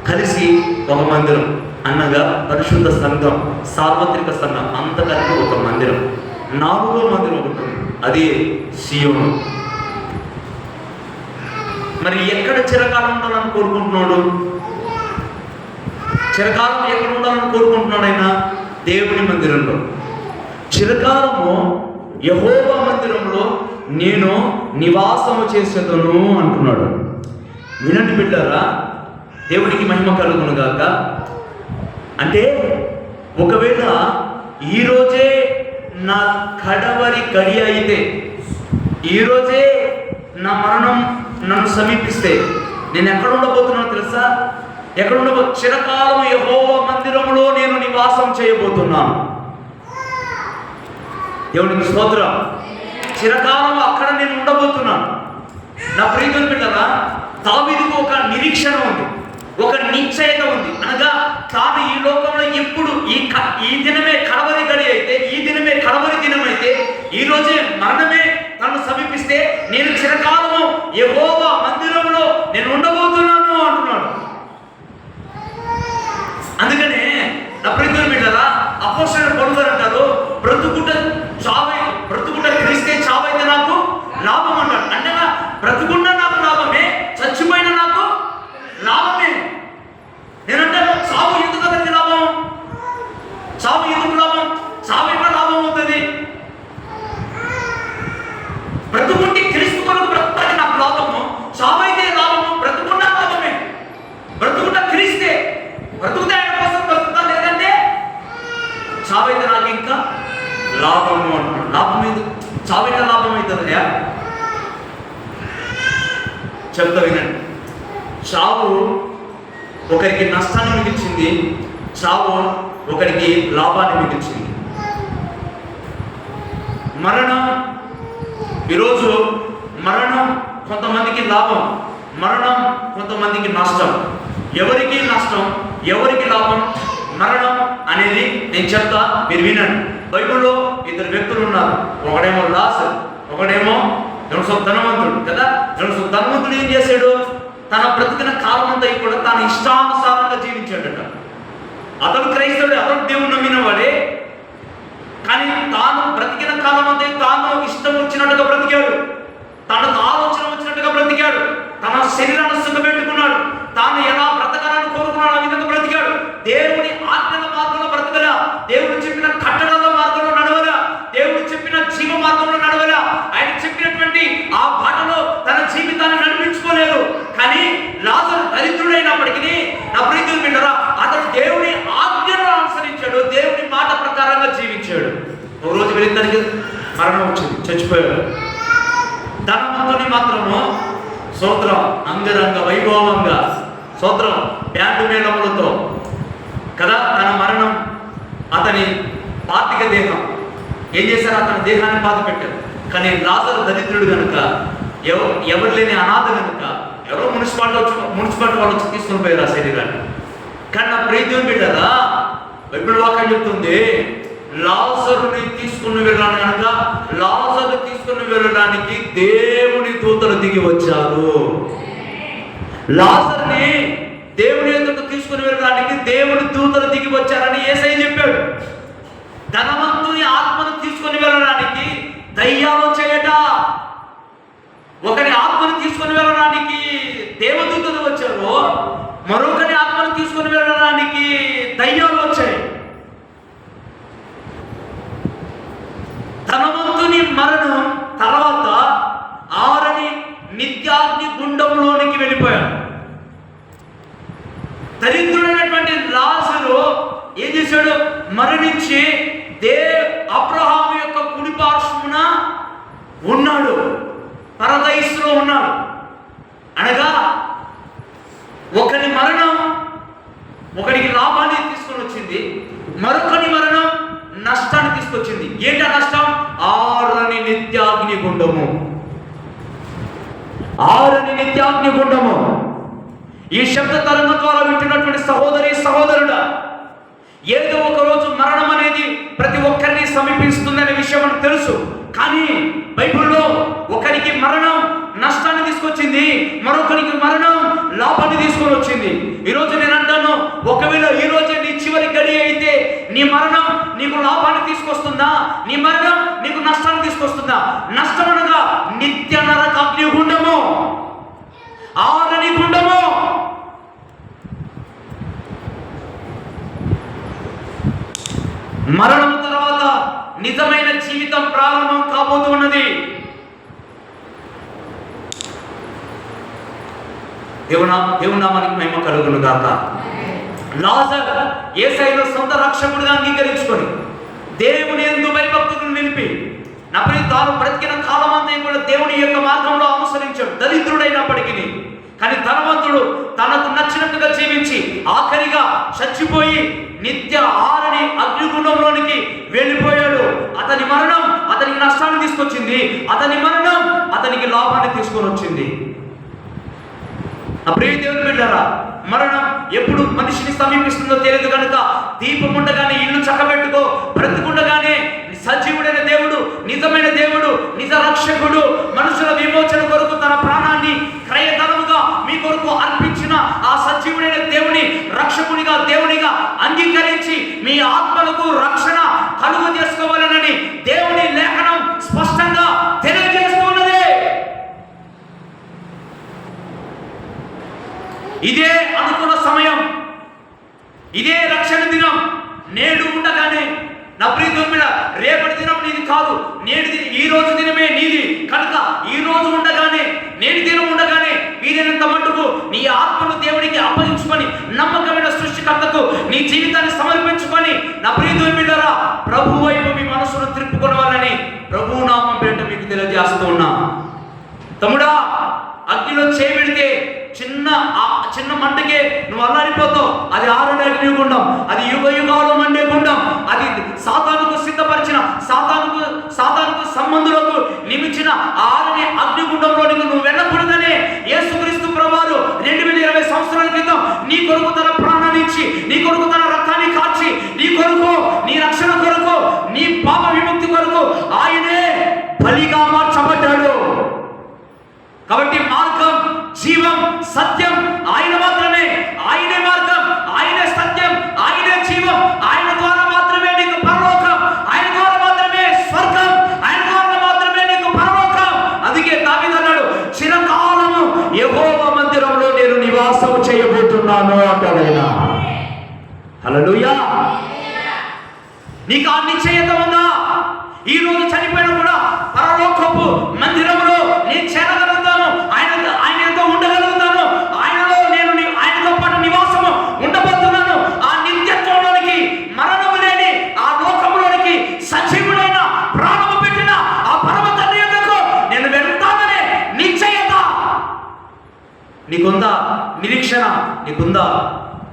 కలిసి ఒక మందిరం అనగా పరిశుద్ధ సంఘం, సార్వత్రిక సంఘం అంతా కలిపి ఒక మందిరం. 4వ మందిరం ఒకటి, అది సియోను. మరి ఎక్కడ చిరకాలం ఉండాలని కోరుకుంటున్నాడు? చిరకాలం ఎక్కడ ఉండాలని కోరుకుంటున్నాడు ఆయన? దేవుని మందిరంలో. చిరకాలము యెహోవా మందిరంలో నేను నివాసము చేసేదను అంటున్నాడు. వినండి బిడ్డలారా, దేవునికి మహిమ కలుగును గాక. అంటే ఒకవేళ ఈరోజే నా కడవరి గడి అయితే, ఈరోజే నా మరణం నన్ను సమీపిస్తే నేను ఎక్కడ ఉండబోతున్నాను తెలుసా? ఎక్కడ చిరకాలం యెహోవా మందిరంలో నేను నివాసం చేయబోతున్నాను. దేవునికి స్తోత్రం. చిరకాలం అక్కడ నేను ఉండబోతున్నాను. నా ప్రియమైన బిడ్డలారా, దావీదుకు ఒక నిరీక్షణ ఉంది, ఒక నిశ్చయత ఉంది. అనగా తాను ఈ లోకంలో ఎప్పుడు ఈ దినమే కడవరి గడి అయితే, ఈ దినమే కడవరి దినం అయితే, ఈ రోజే మరణమే తను సమీపిస్తే నేను చిరకాలము యెహోవా మందిరంలో నేను ఉండబోతున్నాను అంటున్నాడు. అందుకనే నా ప్రియమైన బిడ్డలారా, అపోస్తలుడు పౌలు గారు అంటారు, బ్రతుకుట క్రీస్తే, చావైతే నాకు లాభం అన్నాడు. అంటే బ్రతుకున్న నాకు లాభమే, చచ్చిపోయిన నాకు లాభమే. నేనంటే చావు ఎందుకు అతనికి లాభం? చావు లాభము అంటున్నాడు. లాభం మీద చావిట లాభం అవుతుందయ్యా. చెప్తా వినండి. చావు ఒకరికి నష్టాన్ని మిగిల్చింది, చావు ఒకరికి లాభాన్ని మిగిల్చింది. మరణం ఈరోజు మరణం కొంతమందికి లాభం, మరణం కొంతమందికి నష్టం. ఎవరికి నష్టం, ఎవరికి లాభం? మరణం అనేది నేను చెప్తా, మీరు వినండి. బైబిల్లో ఇద్దరు వ్యక్తులు ఉన్నారు. ఒకడేమో లాజరు, ఒకడేమో ధనవంతుడు కదా. ధనవంతుడు ఏం చేశాడు? తన బ్రతికిన కాలం అంతా కూడా తన ఇష్టానుసారంగా జీవించాడట. అతడు క్రైస్తవుడే, అతడు దేవుని నమ్మిన వాడే. కానీ తాను బ్రతికిన కాలం అంతా తాను ఇష్టం వచ్చినట్టుగా బ్రతికాడు, తనకు ఆలోచన వచ్చినట్టుగా బ్రతికాడు, తన శరీరాన్ని సుఖపెట్టుకున్నాడు, తాను ఎలా బ్రతకాలని కోరుకున్నాడు ఆ విధంగా బ్రతికాడు. దేవుని ఆజ్ఞల మార్గంలో బ్రతకలా, దేవుడు చెప్పిన కట్టడాల మార్గంలో నడవలా, దేవుడు చెప్పిన జీవ మార్గంలో నడవలా, ఆయన చెప్పినటువంటి ఆ బాటలో తన జీవితాన్ని నడిపించుకోలేదు. కానీ లాజరు దరిద్రుడైనప్పటికీ, నా ప్రీతులు బిడ్డరా, అతడు దేవుని ఆజ్ఞను అనుసరించాడు, దేవుని మాట ప్రకారంగా జీవించాడు. ఒక రోజు వెళ్ళిందానికి మరణం వచ్చింది, చచ్చిపోయాడు. ధనవంతుని మాత్రము స్తోత్రం అంగరంగ వైభవంగా, స్తోత్రం బ్యాండు మేళములతో కదా తన మరణం, అతని పార్థిక దేహం ఏం చేశారు? అతని దేహాన్ని పాత పెట్టారు. కానీ లాజరు దరిద్రుడు కనుక, ఎవరు లేని అనాథ కనుక, ఎవరో మున్సిపాలిటీ వాళ్ళు వచ్చి తీసుకుని పోయారు ఆ శరీరాన్ని. కానీ నా ప్రీతిని బిడ్డరా, బైబిల్ వాక్యం చెప్తుంది, లాజరుని తీసుకుని వెళ్ళాను కనుక లాజరు తీసుకుని వెళ్ళడానికి దేవుని దూతలు దిగి వచ్చారు. లాజర్ని దేవుని యొద్దకు తీసుకుని వెళ్ళడానికి దేవుని దూతలు దిగి వచ్చారని యేసయ్య చెప్పాడు. ధనవంతుని ఆత్మను తీసుకుని వెళ్ళడానికి దయ్యాలు వచ్చాయట. ఒకరి ఆత్మను తీసుకుని వెళ్ళడానికి దేవదూతలు వచ్చారు, మరొకరి ఆత్మను తీసుకుని వెళ్ళడానికి దయ్యాలు వచ్చాయి. ధనవంతుని మరణం తర్వాత ఆరని నిత్యాగ్ని గుండంలోనికి వెళ్ళిపోయాడు. దరిద్రుడైనటువంటి లాజరు ఏం చేశాడు? మరణించి అబ్రహాము యొక్క కుడి పార్శ్వమున ఉన్నాడు, పరదైస్లో ఉన్నాడు. అనగా ఒకరి మరణం ఒకరికి లాభాన్ని తీసుకొని వచ్చింది, మరొకరి మరణం నష్టాన్ని తీసుకొచ్చింది. ఏంటి ఆ నష్టం? ఆరని నిత్యాగ్ని గుండము. ఆరని నిత్యాగ్ని గుండము. ఈ శబ్ద తరంగం ద్వారా వింటున్నటువంటి సహోదరి సహోదరుడా, ఏదో ఒక రోజు మరణం అనేది ప్రతి ఒక్కరిని సమీపిస్తుందనే విషయం మనకు తెలుసు. కానీ బైబిల్లో ఒకరికి మరణం నష్టాన్ని తీసుకొచ్చింది, మరొకరికి మరణం లాభాన్ని తీసుకొని వచ్చింది. ఈరోజు నేను అంటాను, ఒకవేళ ఈ రోజే నీ చివరి గడి అయితే నీ మరణం నీకు లాభాన్ని తీసుకొస్తుందా? నీ మరణం నీకు నష్టాన్ని తీసుకొస్తుందా? నష్టం అనగా నిత్య నరక అగ్ని గుండము, ఆరని గుండము. మరణం తర్వాత నిజమైన జీవితం ప్రారంభం కాబోతున్నది. దేవుని నామానికి మహిమ కలుగును గాక. లాజరు యేసయ్యను సొంత రక్షకుడిగా అంగీకరించుకొని దేవుని యందు భయభక్తులను నిలిపి తాను బ్రతికిన కాలమంతా కూడా దేవుని యొక్క మార్గంలో అనుసరించాడు, దరిద్రుడైనప్పటికీ. కానీ ధనవంతుడు తనకు నచ్చినట్టుగా జీవించి ఆఖరిగా చచ్చిపోయి నిత్య ఆరని అగ్నిగుండంలోనికి వెళ్ళిపోయాడు. అతని మరణం అతనికి నష్టాన్ని తీసుకొచ్చింది, అతని మరణం అతనికి లాభాన్ని తీసుకొని వచ్చింది. ఆ ప్రియ దేవుని బిడ్డలారా, మరణం ఎప్పుడు మనిషిని సమీపిస్తుందో తెలియదు కనుక దీపం ఉండగానే ఇల్లు చక్కబెట్టుకో, బ్రతికుండగానే సజీవుడైన దేవుడు, నిజమైన దేవుడు, నిజ రక్షకుడు మనుషుల విమోచన కొరకు తన ప్రాణాన్ని క్రయధనముగా మీ కొరకు అర్పించిన ఆ సజీవుడైన దేవుని రక్షకునిగా, దేవునిగా అంగీకరించి మీ ఆత్మలకు రక్షణ కలుగు చేసుకోవాలని దేవుని లేఖనం స్పష్టంగా తెలియజేస్తున్నది. ఇదే అనుకున్న సమయం, ఇదే రక్షణ దినం. నేడు ఉండగానే నా ప్రియమైన రేపటి దినం నీది కాదు, ఈ రోజు దినమే నీది కనుక ఈ రోజు ఉండగానే, నేటి దినం ఉండగానే వీలైనంత మట్టుకు నీ ఆత్మను దేవుడికి అప్పగించుకొని నమ్మకమైన సృష్టికర్తకు నీ జీవితాన్ని సమర్పించుకొని నా ప్రియ దేవుని బిడ్డలారా, ప్రభు వైపు మీ మనసును త్రిప్పుకొనవాలని ప్రభువు నామం పేరిట మీకు తెలియజేస్తూ ఉన్నా. తమ్ముడా, అగ్నిలో చేపెడితే చిన్న మంటకే నువ్వు అల్లారిపోతావు. అది ఆరని అగ్నిగుండం, అది యుగ యుగాలు మండే గుండం. అది సాతానుకు సిద్ధపరిచిన సాతానుకు సంబంధులకు నిమిచిన ఆరని అగ్నిగుండంలోనికి నువ్వు వెళ్ళకూడదనే యేసుక్రీస్తు ప్రభువారు 2020 సంవత్సరాల క్రితం నీ కొరకు తన ప్రాణాన్ని ఇచ్చి, నీ కొరకు తన రక్తాన్ని కాచి, నీ కొరకు, నీ రక్షణ కొరకు, నీ పాప విముక్తి కొరకు ఆయనే బలిగా మార్చబడ్డాడు. కాబట్టి మార్గం, జీవం, సత్యం ఆయన మాత్రమే. ఆయనే మార్గం, ఆయనే సత్యం, ఆయనే జీవం. ఆయన ద్వారా మాత్రమే నీకు పరలోకం, ఆయన ద్వారా మాత్రమే స్వర్గం, ఆయన ద్వారా మాత్రమే నీకు పరలోకం. అందుకే దావీదు అన్నాడు, చిరకాలము యెహోవా మందిరంలో నేను నివాసం చేయబోతున్నాను అంటాడు. హల్లెలూయా. నీకు ఆ నిశ్చయత ఉందా? ఈ రోజు చనిపోయినా కూడా పరలోకపు మందిరంలో నేను చేరగలుగుతాను, ఆయనతో ఉండగలుగుతాను, ఆయనతో పాటు నివాసము ఉండబోతున్నాను. ఆ నిత్యత్వంలోనికి, మరణము లేని ఆ లోకంలోనికి, సజీవుడైన ప్రాణము పెట్టిన ఆ పరమ తండ్రి యొద్దకు నేను వెళ్తాననే నిశ్చయత నీకుందా? నిరీక్షణ నీకుందా?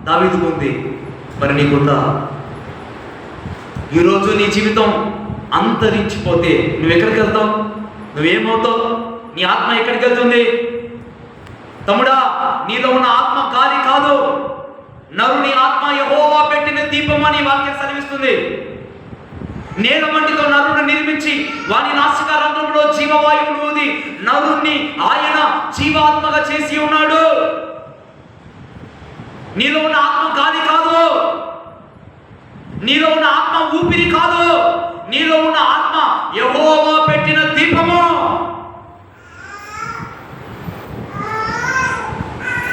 దావీదుకు ఉంది, మరి నీకుందా? ఈరోజు నీ జీవితం అంతరించిపోతే నువ్వు ఎక్కడికి వెళ్తావు? నువ్వేమవుతావు? నీ ఆత్మ ఎక్కడికి వెళ్తుంది? తమ్ముడా, నీలో ఉన్న ఆత్మ గాలి కాదు, నరుని ఆత్మ యెహోవా పెట్టిన దీపం అని వాక్యం సెలవిస్తుంది. నేల మట్టితో నరుని నిర్మించి వాని నాసికా రంధ్రంలో జీవవాయువును ఊది నరుణ్ణి ఆయన జీవాత్మగా చేసి ఉన్నాడు. నీలో ఉన్న ఆత్మ గాలి కాదు, నీలో ఉన్న ఆత్మ ఊపిరి కాదు, నీలో ఉన్న ఆత్మ యెహోవా పెట్టిన దీపము.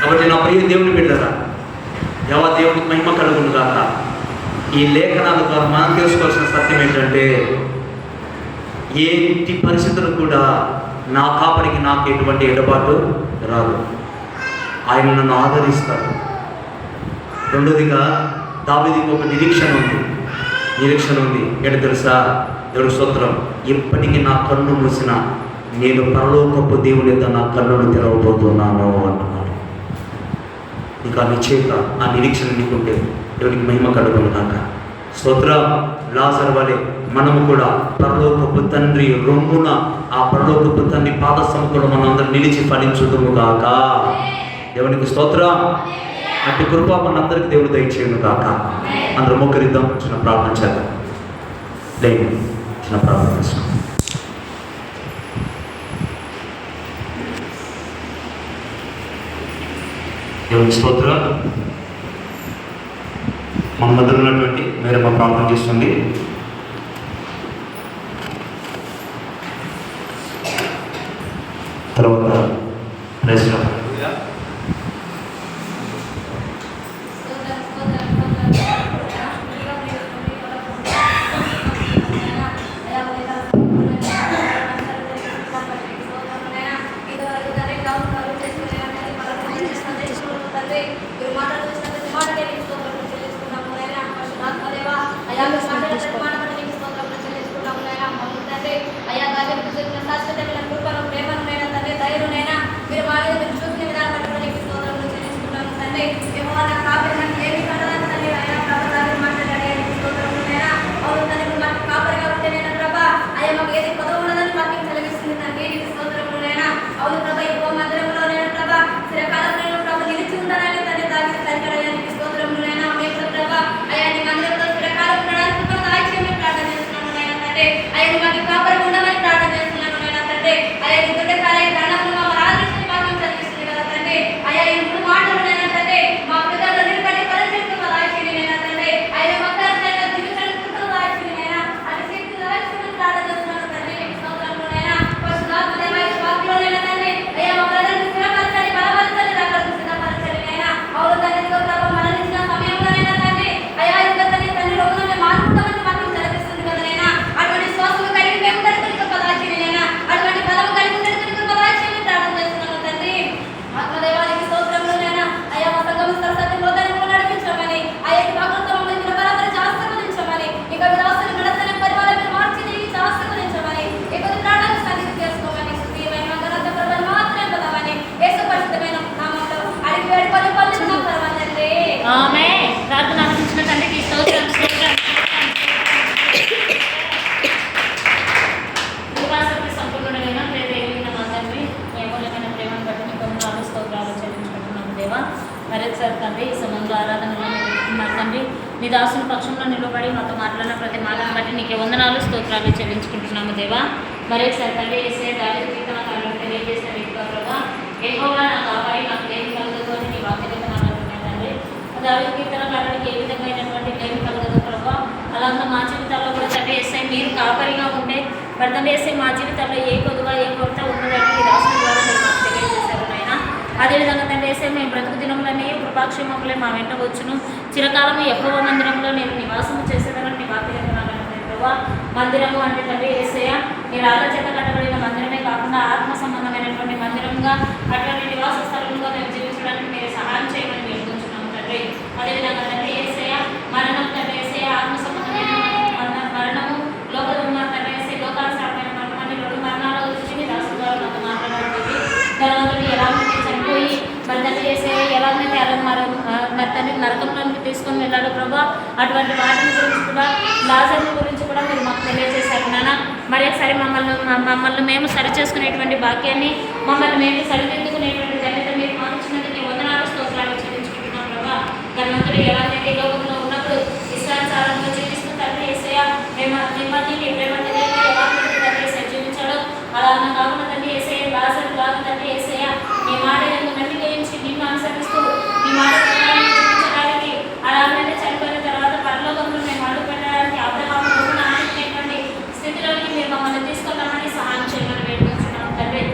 కాబట్టి నా ప్రియ దేవుని బిడ్డలారా, దేవునికి మహిమ కలుగును గాక. ఈ లేఖనాల ద్వారా మనం తెలుసుకోవాల్సిన సత్యం ఏంటంటే, ఏంటి పరిస్థితులు కూడా నా కాపరికి నాకు ఎటువంటి ఎడబాటు రాదు. ఆయన నన్ను ఆదరిస్తాడు. రెండోదిగా దావీదుకు ఒక నిరీక్షణ ఉంది. ఏంటో తెలుసా? దేవుడి స్తోత్రం, ఇప్పటికీ నా కన్ను మూసిన నేను పరలోకపు దేవుని యొక్క నా కన్నును తెరవబోతున్నాను అంటున్నాడు. నీకు ఆ నిశ్చయత, ఆ నిరీక్షణ నీకుంటే దేవునికి మహిమ కలుగును కాక. స్తోత్రం. లాజరు వలె మనము కూడా పరలోకపు తండ్రి రొమ్మున, ఆ పరలోకపు తండ్రి పాద సముఖంలో మనం అందరం నిలిచి ఫలించుదుము కాక. దేవునికి స్తోత్రం. అట్టి కృప మనందరికీ దేవుడు దయచేయును కాక. అందరూ మొక్కరిద్దాం, చిన్న ప్రార్థన చేద్దాం. లేదు, చిన్న ప్రార్థన చేస్తాం. దేవుని స్తోత్రం. మన మధ్య ఉన్నటువంటి వేరే మా ప్రార్థన చేస్తుంది. తర్వాత ప్రశ్న అయ్యా నీ మందిరంలో స్థిరకాలం ఉండడానికి తండ్రికి స్తోత్రం స్తోత్రం కృపాసక్తి సంపూర్ణుడైన ప్రేరేగిన మా తండ్రి ఏమూలమైన ప్రేమను బట్టి మీకు వందనాలు స్తోత్రాలు చెల్లించుకుంటున్నాము దేవా. మరొకసారి తండ్రి ఈ సమయంలో ఆరాధనలో మీరు తండ్రి మీ దాసుని పక్షంలో నిలబడి మాతో మాట్లాడిన ప్రతి మాటను బట్టి నీకే వందనాలు స్తోత్రాలు చెల్లించుకుంటున్నాము దేవా. మరొకసారి తండ్రి వేసే దాని కీర్తనకారులు తెలియజేసిన రీతిగా ప్రభావ ఎక్కువగా నా కాపాడి నాకు లేని కలగదు అని నీ వాక్యత నాకు తండ్రి. దాని కీర్తనకారుడికి ఏ విధమైనటువంటి లేని కలగదు ప్రభావ. అలాగే మా జీవితాల్లో కూడా తండ్రి వేసే మీరు కాపరిగా ఉంటే మరి తండ్రి వేసే మా జీవితాల్లో ఏ కొద్దుగా ఏ కొరత ఉన్నదని ఈ రాష్ట్రం ద్వారా మీరు మాకు తెలియజేశారు నాయన. అదేవిధంగా తండ్రి వేసే మేము బ్రతుకు దినంలోనే కృపాక్షేమములే మా వెంట వచ్చును. చిరకాలము యెహోవా మందిరంలో నేను నివాసము చేసేదానని నీ వాక్యం ప్రభావ. మందిరము అంటే తండ్రి యేసయ్య నీ రాళ్ళ చేత కట్టబడిన మందిరమే కాకుండా ఆత్మ సంబంధమైనటువంటి మందిరంగా అటువంటి నివాస స్థలంలో మేము జీవించడానికి మీరు సహాయం చేయమని వేడుకుంటున్నాము తండ్రి. అదేవిధంగా తండ్రి యేసయ్య మరణం తండ్రి యేసయ్య ఆత్మ సంబంధమైన మరణము లోక తండ్రి యేసయ్య లోకానుసారమైన మరణాన్ని 2 మరణాల గురించి నీ దాసుల ద్వారా మాతో మాట్లాడడానికి ధనవంతుడు ఎలాగైతే చనిపోయి మరి తండ్రి యేసయ్య ఎలాగైతే మరి తండ్రి నరకంలోనికి తీసుకొని వెళ్ళాడు ప్రభా. అటువంటి వాటిని గురించి కూడా లాజర్ని గురించి కూడా మీరు మాకు తెలియజేశారు నాన్న. మరొకసారి మమ్మల్ని మేము సరి చేసుకునేటువంటి భాగ్యాన్ని మమ్మల్ని మేము సరిదిద్దుకునేటువంటి ధన్యత మీరు మాకు ఇచ్చినందుకు వందనాలు స్తోత్రాలు చెల్లించుకుంటున్నాం ప్రభా. ధనవంతుడు ఎలాగైతే లోకంలో ఉన్నప్పుడు ఇష్టానుసారంగా జీవిస్తూ తండ్రి యేసయ్య మిమ్మల్ని మీ ప్రేమ ఎలా తండ్రి జీవించాడో అలా కాకుండా తండ్రి యేసయ్య లాజర్ లాగా తండ్రి యేసయ్య మీ మాట నమ్మిక ఉంచి నిన్ను అనుసరిస్తూ మీ మాట జీవించడానికి అలాగే చనిపోయిన తర్వాత పరలోకంలో మేము అడుగు పెట్టడానికి అబ్రహాము ఆనందమైనటువంటి స్థితిలోకి మీరు మమ్మల్ని తీసుకెళ్ళమని సహాయం చేయమని వేడుకుంటున్నాం తండ్రి.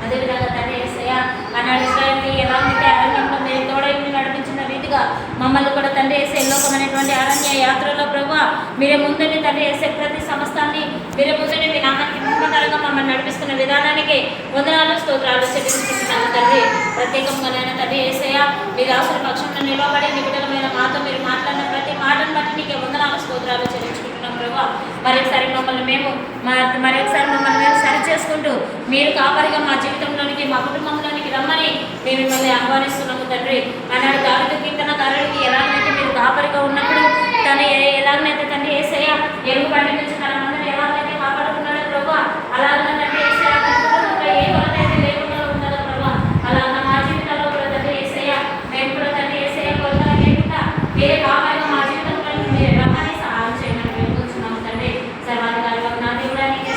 అదేవిధంగా తండ్రి యేసయ్య ఆనాడు ఇశ్రాయేలుని ఎలాగైతే అరణ్యంలో మీరు తోడైంది నడిపించిన రీతిగా మమ్మల్ని కూడా తండ్రి యేసే లోకమైనటువంటి అరణ్య యాత్రలో ప్రభు మీరే ముందండి తండ్రి యేసే ప్రతి సంస్థాన్ని మీరే ముందండి మీ నామానికి మహిమకరంగా మమ్మల్ని నడిపిస్తున్న విధానానికి వందనాలు స్తోత్రాలు చెల్లించుకుంటున్నాము తండ్రి. ప్రత్యేకంగానైనా తండ్రి యేసయ్య మీ దాసుల పక్షంలో నిలబడి నిబిడలమైన మాతో మీరు మాట్లాడిన ప్రతి మాటను బట్టి నీకే వందనాలు స్తోత్రాలు చెల్లించుకుంటున్నాం ప్రభు. మరొకసారి మమ్మల్ని మేము సరి చేసుకుంటూ మీరు కాపరిగా మా జీవితంలోనికి మా కుటుంబంలోనికి రమ్మని మేము మిమ్మల్ని ఆహ్వానిస్తున్నాము తండ్రి. ఆనాడు దావీదు కీర్తనకారుడికి ఎలాగైతే మీరు కాపరిగా ఉన్నప్పుడు తను ఎలాగైతే తండ్రి యేసయ్య ఎరుగు బండి నుంచి తన మందిని ఎలాగైతే కాపాడుకున్నాడో ప్రభు అలాగే తండ్రి యేసయ్య ఏ కొరత అయితే లేకుండా ఉంటుందో ప్రభు అలాగే మా జీవితంలో కూడా తండ్రి యేసయ్య మేము కూడా తండ్రి యేసయ్య కొరత లేకుండా మీరే కాపరిగా మా జీవితంలో మీరు రమ్మని సహాయం చేయమని వేడుకుంటున్నాము తండ్రి. సర్వాధికారిగా నా దేవుడా నీకే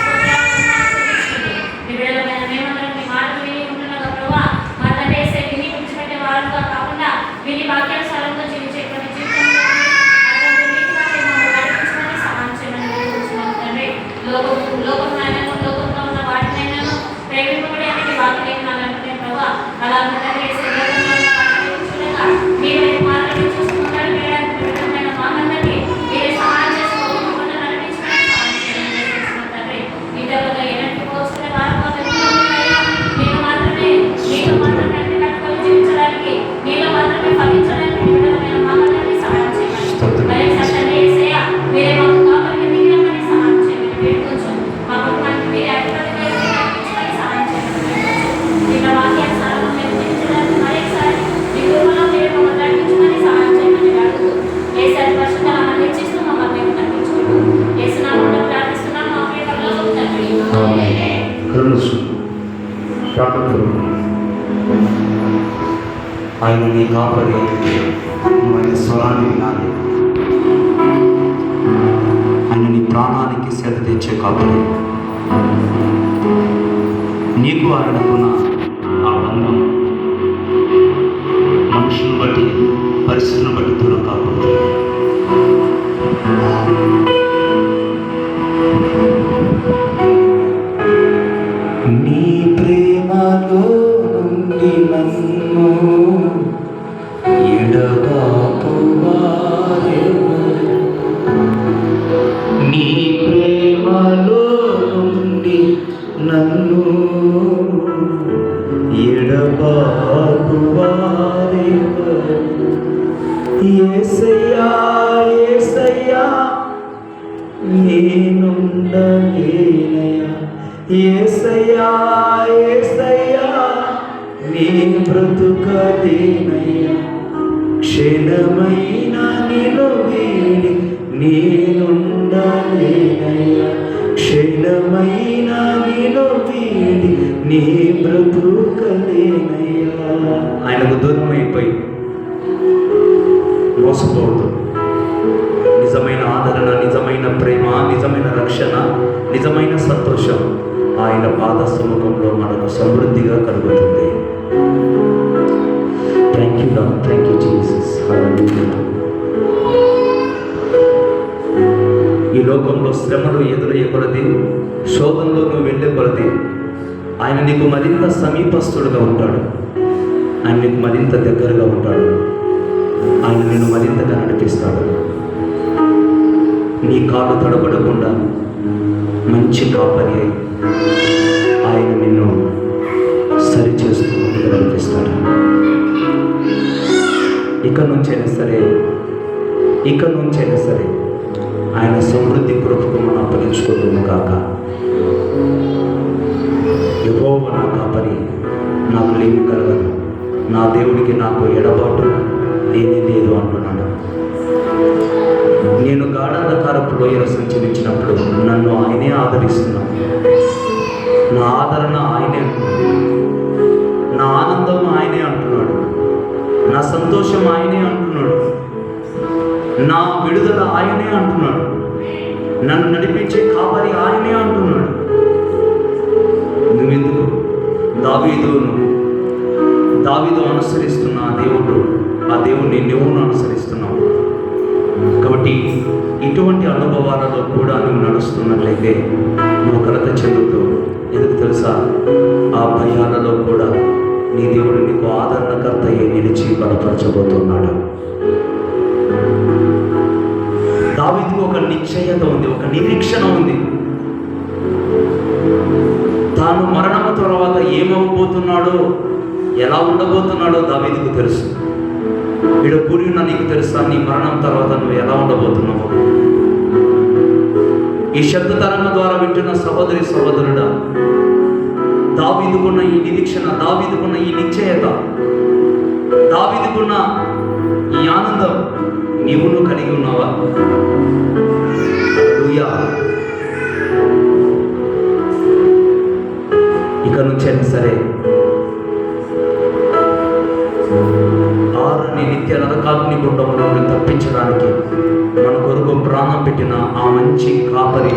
నిబిడలమైన మేమందరం మీ మాటలు విని ఉంటున్నాగా ప్రభు మా తండ్రి యేసయ్య విని విడిచిపెట్టే వారుగా కాకుండా విని వాక్యానుసారంగా జీవించేటువంటి జీవితంలో సహాయం చేయమని వేడుకుంటున్నాము తండ్రి. లోకంలో ఉన్న వాటినైనాను ప్రేమింపబడి అనేది వాక్యం అలాంటి ప్రభు అలాగే తండ్రి యేసయ్య లోకంలో ఉన్న వాటిని చూడగా మీరే మాత్రమే చూసుకుంటారు విధమైన మాకందరికీ మీరే సహాయం చేసుకోకుండా నడిపించమని సహాయం చేయమని వేడుకుంటున్నాము తండ్రి. ఇతరులుగా ఎలాంటి పోల్చుకునే వారు నీలో మాత్రమే కట్టుకొని జీవించడానికి నీలో మాత్రమే ఫలించడానికి విధమైన మాకందరికీ సహాయం చేయమని తండ్రి యేసయ్య మీరే మాకు కాపాడిన దిగమని సహాయం చేయమని వేడుకోవచ్చు. మా కుటుంబానికి మీరే అధిపతిగా నడిపించమని సహాయం చేయమని వేడుకోవచ్చు. వాక్యానుసారంగా మేము జీవించడానికి మరొకసారి మీ కుటుంబంలో మీరే మమ్మల్ని నడిపించమని సహాయం చేయమని అడుగుతూ యేసయ్య పరిశుద్ధ నామాన్ని హెచ్చిస్తూ మమ్మల్ని మేము నడిపించుకుంటూ యేసు నామములో ప్రార్థిస్తున్నాం మా ప్రియ పరలోకపు తండ్రి. ఆయన నీ కాపరి ఆయన స్వరాన్ని వినాలి. ఆయన నీ ప్రాణానికి సేద తెచ్చే కాపరి. నీకు ఆయనకున్న ఆ బంధం మనుషులను బట్టి పరిస్థితులను బట్టి దూరం కాకుండా నీ ప్రేమలో నుండి నన్ను ఎడబాపువారెవరు? నీ ప్రేమలో నుండి నన్ను ఎడబాపువారెవరు? నేనుండలేనయ్యా, క్షణమైన నిన్ను వీడి నీ బ్రతుకలేనయ్యా. ఆయనకు దూరం అయిపోయి మోసపోవద్దు. నిజమైన ఆదరణ, నిజమైన ప్రేమ, నిజమైన రక్షణ, నిజమైన సంతోషం ఆయన పాద సముఖంలో మనకు సమృద్ధిగా కలుగుతుంది. Thank you Lord, thank you Jesus. Hallelujah. ఈ లోకంలో శ్రమలు ఎదురయ్యే కొలది, శోధనలో నువ్వు వెళ్ళే కొలది ఆయన నీకు మరింత సమీపస్తుడుగా ఉంటాడు. ఆయన నీకు మరింత దగ్గరగా ఉంటాడు. ఆయన నిన్ను మరింతగా నడిపిస్తాడు. నీ కాలు తడబడకుండా మంచి కాపరి అయి ఆయన నిన్ను సరిచేస్తూ ముందుకు నడిపిస్తాడు. ఇక నుంచైనా సరే ఆయన సమృద్ధి కృపకు మనం అప్పగించుకుంటున్నాం కాక. యెహోవా నా కాపరి, నాకు లేమి కలగదు, నా దేవుడికి నాకు ఎడబాటు లేని లేదు అంటున్నాడు. నేను గాఢాంధకారపు లోయలో సంచరించినప్పుడు నన్ను ఆయనే ఆదరిస్తున్నాడు. నా ఆదరణ ఆయనే అంటున్నాడు. నా ఆనందం ఆయనే అంటున్నాడు. నా సంతోషం ఆయనే అంటున్నాడు. నా విడుదల ఆయనే అంటున్నాడు. నన్ను నడిపించే కాపరి ఆయనే అంటున్నాడు. నువ్వెందుకు దావీదు అనుసరిస్తున్న ఆ దేవుడిని నువ్వు అనుసరిస్తున్నావు. కాబట్టి ఇటువంటి అనుభవాలలో కూడా నువ్వు నడుస్తున్నట్లయితే నువ్వు కలత చెందుతూ, ఎందుకు తెలుసా, ఆ భయాలలో కూడా నీ దేవుడు నీకు ఆదరణకర్త అయ్యి నిలిచి బలపరచబోతున్నాడు. దావీదుకు ఒక నిశ్చయత ఉంది, ఒక నిరీక్షణ ఉంది. తాను మరణము తర్వాత ఏమవబోతున్నాడో, ఎలా ఉండబోతున్నాడో దావీదుకు తెలుసు. వీడు కూడి ఉన్న నీకు తెలుసా, నీ మరణం తర్వాత నువ్వు ఎలా ఉండబోతున్నావు? ఈ శబ్ద తరంగం ద్వారా వింటున్న సహోదరి సహోదరుడా, దావీదుకున్న ఈ నిరీక్షణ, దావీదుకున్న ఈ నిశ్చయత, దావీదుకున్న ఈ ఆనందం నీవును కలిగి ఉన్నావా? హల్లెలూయా. ఇక నుంచైనా సరే ఆరుని నిత్య నరకాగ్ని గుండముల నుండి తప్పించడానికి మన కొరకు ప్రాణం పెట్టిన ఆ మంచి కాపరి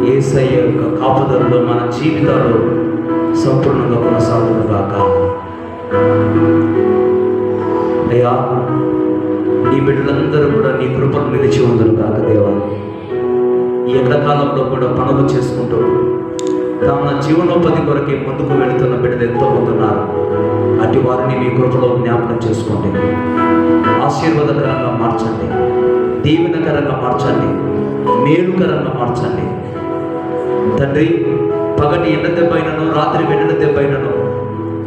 యేసయ్య యొక్క కాపుదలలో మన జీవితాలు సంపూర్ణంగా కొనసాగునుగాక. అయ్యా, నీ బిడ్డలందరూ కూడా నీ కృపను నిలిచి ఉందరు కాక దేవా. ఈ ఎండాకాలంలో కూడా పనులు చేసుకుంటూ తమ జీవనోపాధి కొరకే ముందుకు వెళుతున్న బిడ్డలు ఎంతో మంది ఉన్నారు. అటు వారిని మీ కృపలో జ్ఞాపకం చేసుకోండి. ఆశీర్వాదకరంగా మార్చండి, దీవెనకరంగా మార్చండి, మేలుకరంగా మార్చండి. తండ్రి, పగటి ఎండ దెబ్బైనను, రాత్రి వెండిన దెబ్బైనను,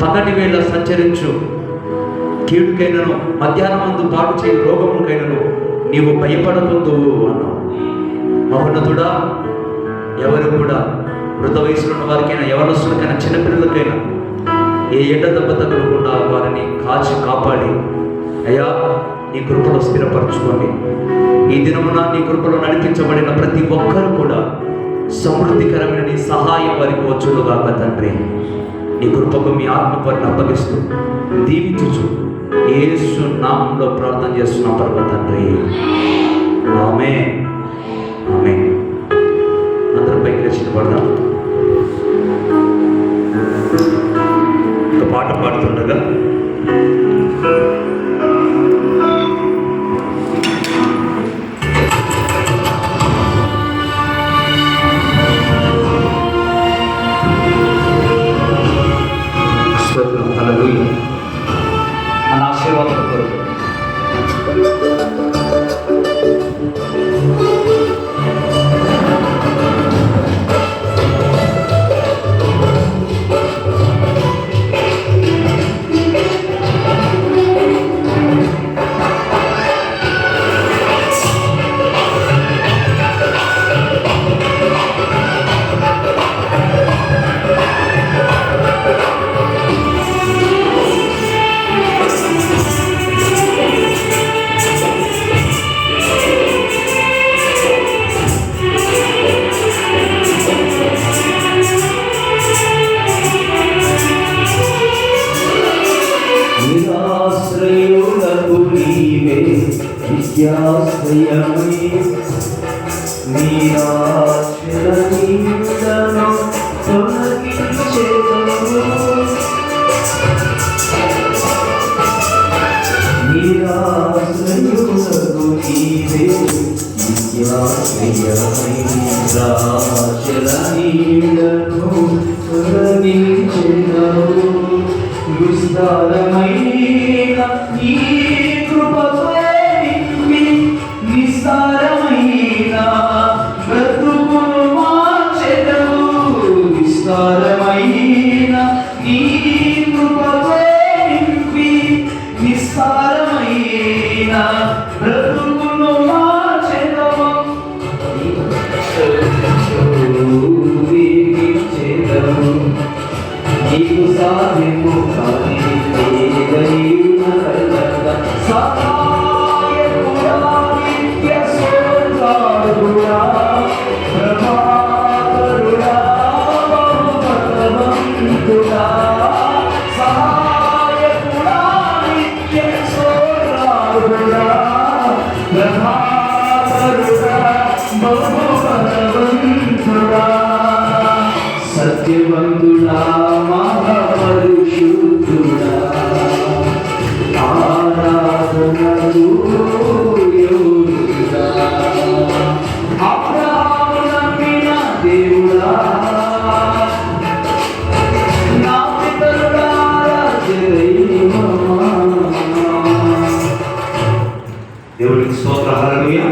పగటి వేళ సంచరించు కీడుకైనను, మధ్యాహ్నం ముందు పాటు చేయ రోగములకైనను నీవు భయపడవద్దు అన్నావు. మహోన్నతుడా, ఎవరు కూడా వృద్ధ వయసులో ఉన్న వారికైనా, యవనస్తులకైనా, చిన్నపిల్లలకైనా ఏ ఎండ దెబ్బ తగలకుండా వారిని కాపాడి అయ్యా నీ కృపలో స్థిరపరచుకోండి. ఈ దినమున నీ కృపలో నడిపించబడిన ప్రతి ఒక్కరు కూడా సమృద్ధికరమైన నీ సహాయం వారికి వచ్చునుగాక తండ్రి. నీ కృపకు మీ ఆత్మపరిని అప్పగిస్తూ దీవించుచు యేసు నామములో ప్రార్థన చేస్తున్నాం పరమ తండ్రి. ఆమేన్, ఆమేన్. అందరం పైకి లేచి పడదాం. ఒక పాట పాడుతుండగా హల్లెలూయా. మన ఆశీర్వాదం కొరకు నిత్యాశ్రయమై నిరాశల నీడను తొలగించెదవు. నిరాశ్రయులకు నీవే నిత్యాశ్రయమై నిరాశల నీడను తొలగించెదవు. విస్తారమైన నీ కృపతో నింపి విస్తారమైన బ్రతుకును మార్చెదవు. విస్తారమైన నీ కృపతో నింపి విస్తారమైన బ్రతుకును మార్చెదవు. నీకు సాధ్యము కాని ఏదైనా కలగ సహాయకుడా నిత్య సోదరుడా ప్రభాకరుడా బహుబలవంతుడా సహాయకుడా నిత్య సోదరుడా ప్రభాకరుడా బహుబలవంతుడా సత్యవంతుడా మహాపరిశుద్ధుడా ఆరాధనలు యోగ్యుడా అబ్రహాము నమ్మిన దేవుడా నా పితరుడా రాజ్యదైవమా. దేవుడికి స్తోత్రం. హల్లెలూయా.